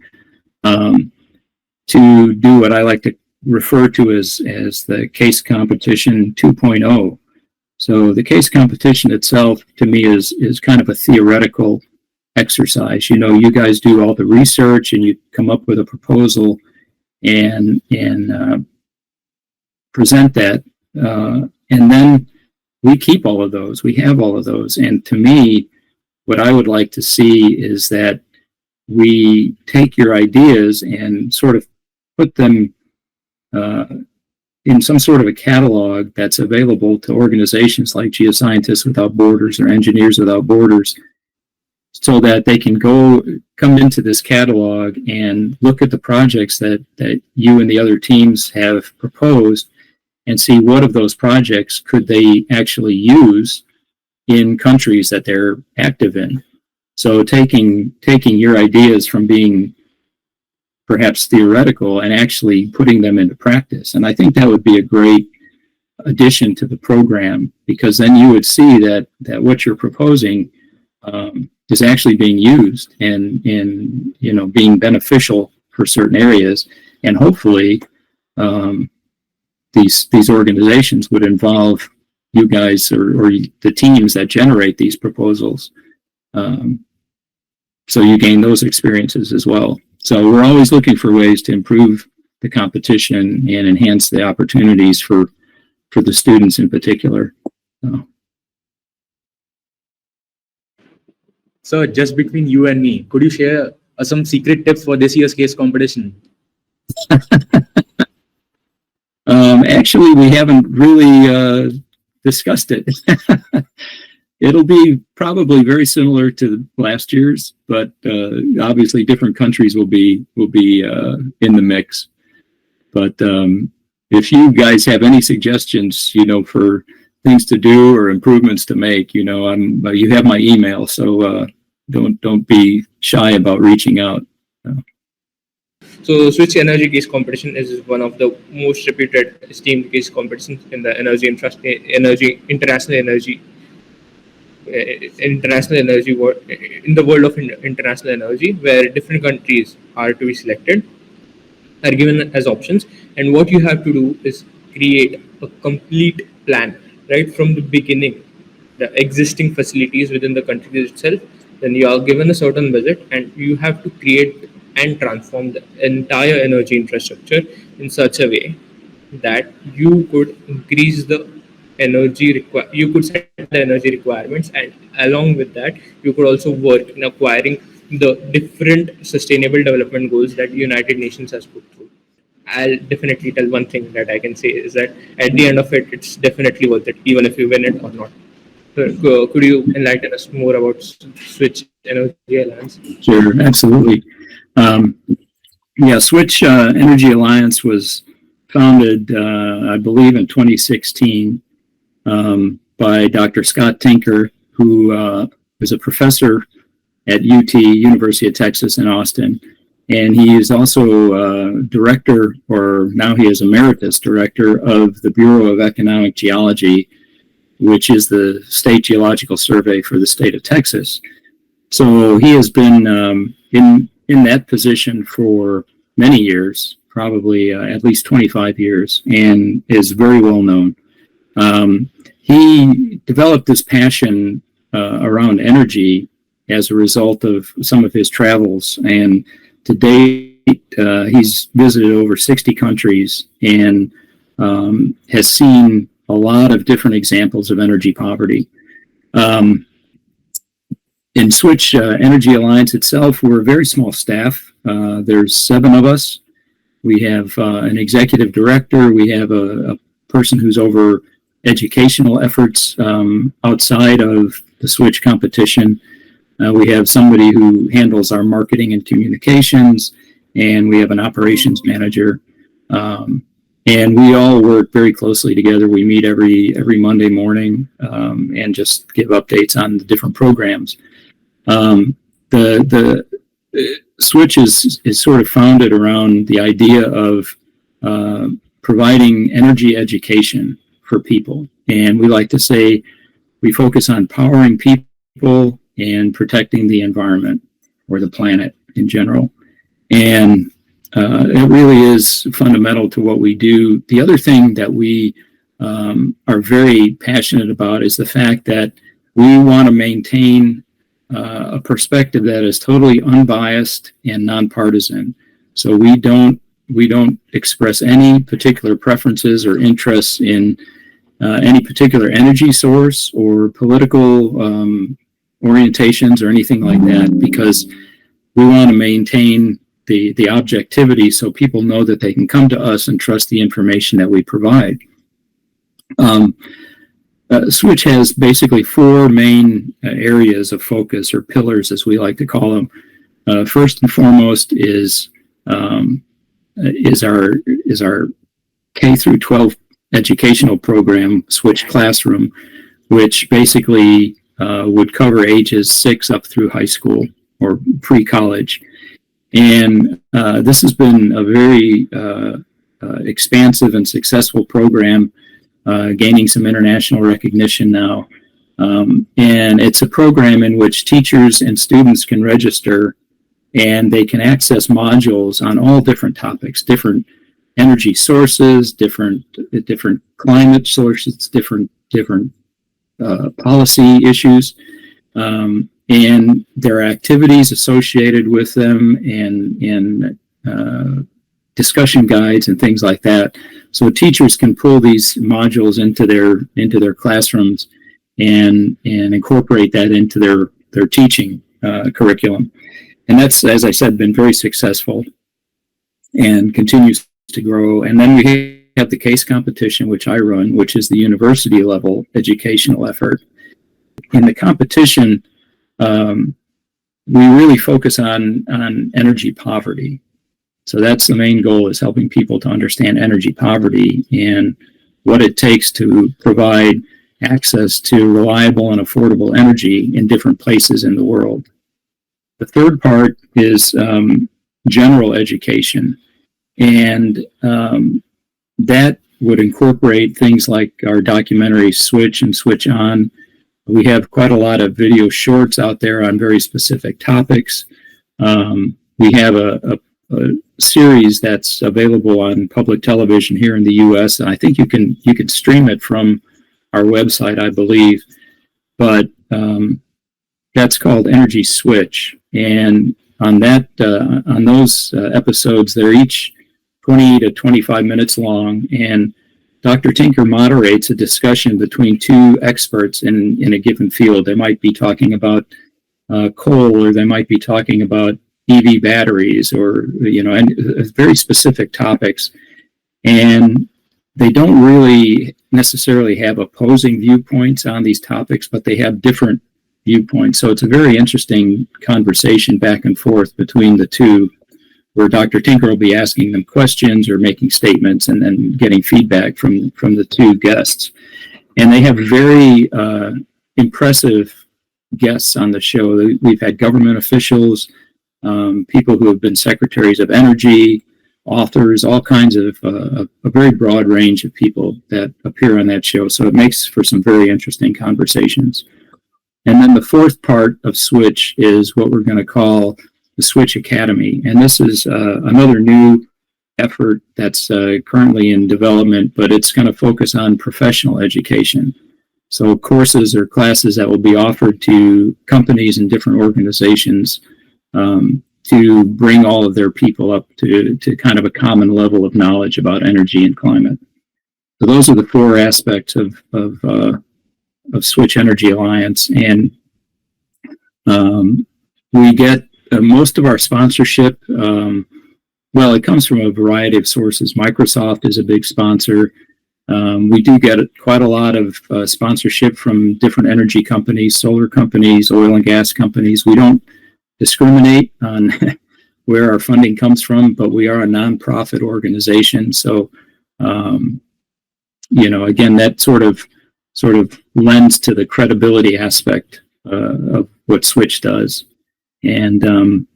to do what I like to refer to as the case competition 2.0. So the case competition itself, to me, is kind of a theoretical exercise. You guys do all the research and you come up with a proposal and present that, and then we keep all of those. We have all of those. And to me, what I would like to see is that we take your ideas and sort of put them in some sort of a catalog that's available to organizations like Geoscientists Without Borders or Engineers Without Borders, so that they can come into this catalog and look at the projects that you and the other teams have proposed and see what of those projects could they actually use in countries that they're active in. So taking your ideas from being perhaps theoretical and actually putting them into practice. And I think that would be a great addition to the program, because then you would see that what you're proposing is actually being used and being beneficial for certain areas, and hopefully these organizations would involve you guys or the teams that generate these proposals, so you gain those experiences as well. So we're always looking for ways to improve the competition and enhance the opportunities for the students in particular. So just between you and me, could you share some secret tips for this year's case competition? Actually, we haven't really discussed it. It'll be probably very similar to last year's, but obviously different countries will be in the mix. But if you guys have any suggestions, for things to do or improvements to make, you have my email, so don't be shy about reaching out. So Switch Energy Case Competition is one of the most reputed, esteemed case competitions in the international energy world, in the world of international energy, where different countries are to be selected, are given as options, and what you have to do is create a complete plan right from the beginning, the existing facilities within the country itself. Then you are given a certain budget, and you have to create and transform the entire energy infrastructure in such a way that you could increase the you could set the energy requirements, and along with that you could also work in acquiring the different sustainable development goals that United Nations has put through. I'll definitely tell one thing that I can say is that at the end of it, it's definitely worth it, even if you win it or not. So, could you enlighten us more about Switch Energy Alliance? Sure, absolutely. Switch Energy Alliance was founded, I believe, in 2016 by Dr. Scott Tinker, who was a professor at UT, University of Texas in Austin. And he is also director, or now he is emeritus director of the Bureau of Economic Geology, which is the state geological survey for the state of Texas. So he has been in that position for many years, probably at least 25 years, and is very well known. He developed this passion around energy as a result of some of his travels, and to date, he's visited over 60 countries and has seen a lot of different examples of energy poverty. In Switch Energy Alliance itself, we're a very small staff. There's 7 of us. We have an executive director. We have a person who's over educational efforts outside of the Switch competition. We have somebody who handles our marketing and communications, and we have an operations manager. And we all work very closely together. We meet every Monday morning and just give updates on the different programs. The Switch is sort of founded around the idea of providing energy education for people. And we like to say we focus on powering people and protecting the environment, or the planet in general. And it really is fundamental to what we do. The other thing that we are very passionate about is the fact that we want to maintain a perspective that is totally unbiased and nonpartisan. So we don't express any particular preferences or interests in any particular energy source or political orientations or anything like that, because we want to maintain the objectivity so people know that they can come to us and trust the information that we provide. Switch has basically 4 main areas of focus, or pillars as we like to call them. First and foremost is our K through 12 educational program, Switch Classroom, which basically would cover ages 6 up through high school or pre-college. And this has been a very expansive and successful program, gaining some international recognition now. And it's a program in which teachers and students can register, and they can access modules on all different topics, different energy sources, different climate sources, different policy issues, and there are activities associated with them, and discussion guides and things like that. So teachers can pull these modules into their classrooms and incorporate that into their teaching curriculum. And that's, as I said, been very successful and continues to grow. And then we have the case competition, which I run, which is the university level educational effort. In the competition, we really focus on energy poverty. So that's the main goal, is helping people to understand energy poverty and what it takes to provide access to reliable and affordable energy in different places in the world. The third part is general education. And that would incorporate things like our documentary Switch and Switch On. We have quite a lot of video shorts out there on very specific topics. We have a series that's available on public television here in the U.S., and I think you can stream it from our website, I believe. But that's called Energy Switch, and on that on those episodes, they're each 20 to 25 minutes long, and Dr. Tinker moderates a discussion between two experts in a given field. They might be talking about coal, or they might be talking about EV batteries, or and very specific topics. And they don't really necessarily have opposing viewpoints on these topics, but they have different viewpoints. So it's a very interesting conversation back and forth between the two, where Dr. Tinker will be asking them questions or making statements and then getting feedback from the two guests. And they have very impressive guests on the show. We've had government officials, people who have been secretaries of energy, authors, all kinds of a very broad range of people that appear on that show. So it makes for some very interesting conversations. And then the fourth part of Switch is what we're going to call the Switch Academy. And this is another new effort that's currently in development, but it's going to focus on professional education. So courses or classes that will be offered to companies and different organizations to bring all of their people up to kind of a common level of knowledge about energy and climate. So those are the four aspects of Switch Energy Alliance. And we get most of our sponsorship, well, it comes from a variety of sources. Microsoft is a big sponsor. We do get quite a lot of sponsorship from different energy companies, solar companies, oil and gas companies. We don't discriminate on where our funding comes from, but we are a nonprofit organization. So, again, that sort of lends to the credibility aspect of what Switch does. And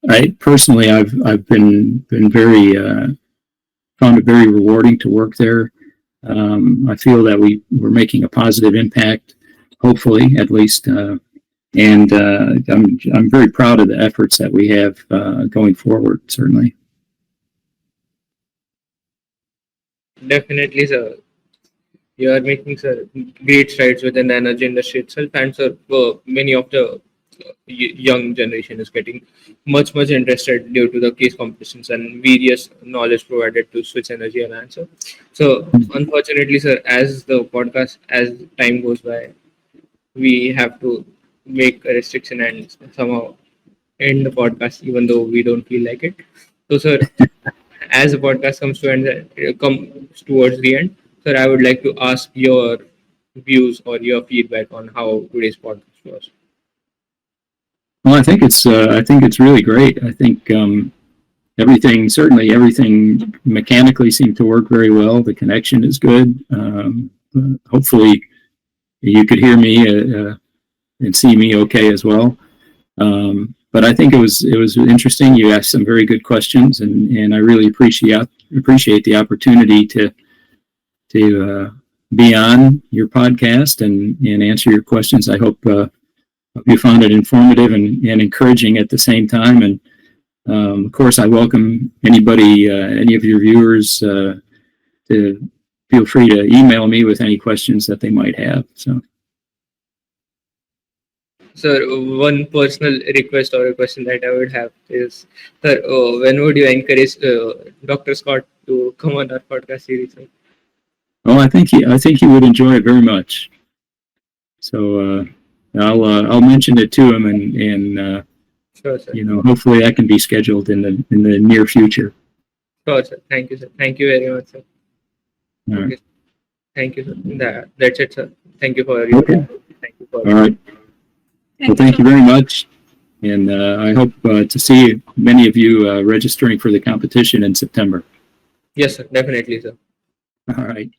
I personally, I've been very found it very rewarding to work there. I feel that we're making a positive impact, hopefully, at least. And I'm very proud of the efforts that we have going forward, certainly. Definitely, sir. You are making, sir, great strides within the energy industry itself, and sir, many of the young generation is getting much interested due to the case competitions and various knowledge provided to Switch Energy Alliance. So unfortunately, sir, as time goes by, we have to make a restriction and somehow end the podcast, even though we don't feel like it. So, sir, as the podcast comes towards the end, sir, I would like to ask your views or your feedback on how today's podcast was. Well, I think it's really great. I think everything mechanically seemed to work very well. The connection is good. Hopefully, you could hear me and see me okay as well. But I think it was interesting. You asked some very good questions, and I really appreciate the opportunity to be on your podcast and answer your questions. I hope you found it informative and encouraging at the same time. And of course, I welcome any of your viewers to feel free to email me with any questions that they might have. So. Sir, one personal request or a question that I would have is, sir, when would you encourage Dr. Scott to come on our podcast series? Sir? Oh, I think he would enjoy it very much. So I'll mention it to him, and sure, sir. Hopefully that can be scheduled in the near future. Sure, sir. Thank you, sir. Thank you very much, sir. All right. Okay. Thank you, sir. That's it, sir. Thank you for your time. Thank you for. All right. Well, thank you very much, and I hope to see many of you registering for the competition in September. Yes, sir. Definitely, sir. All right.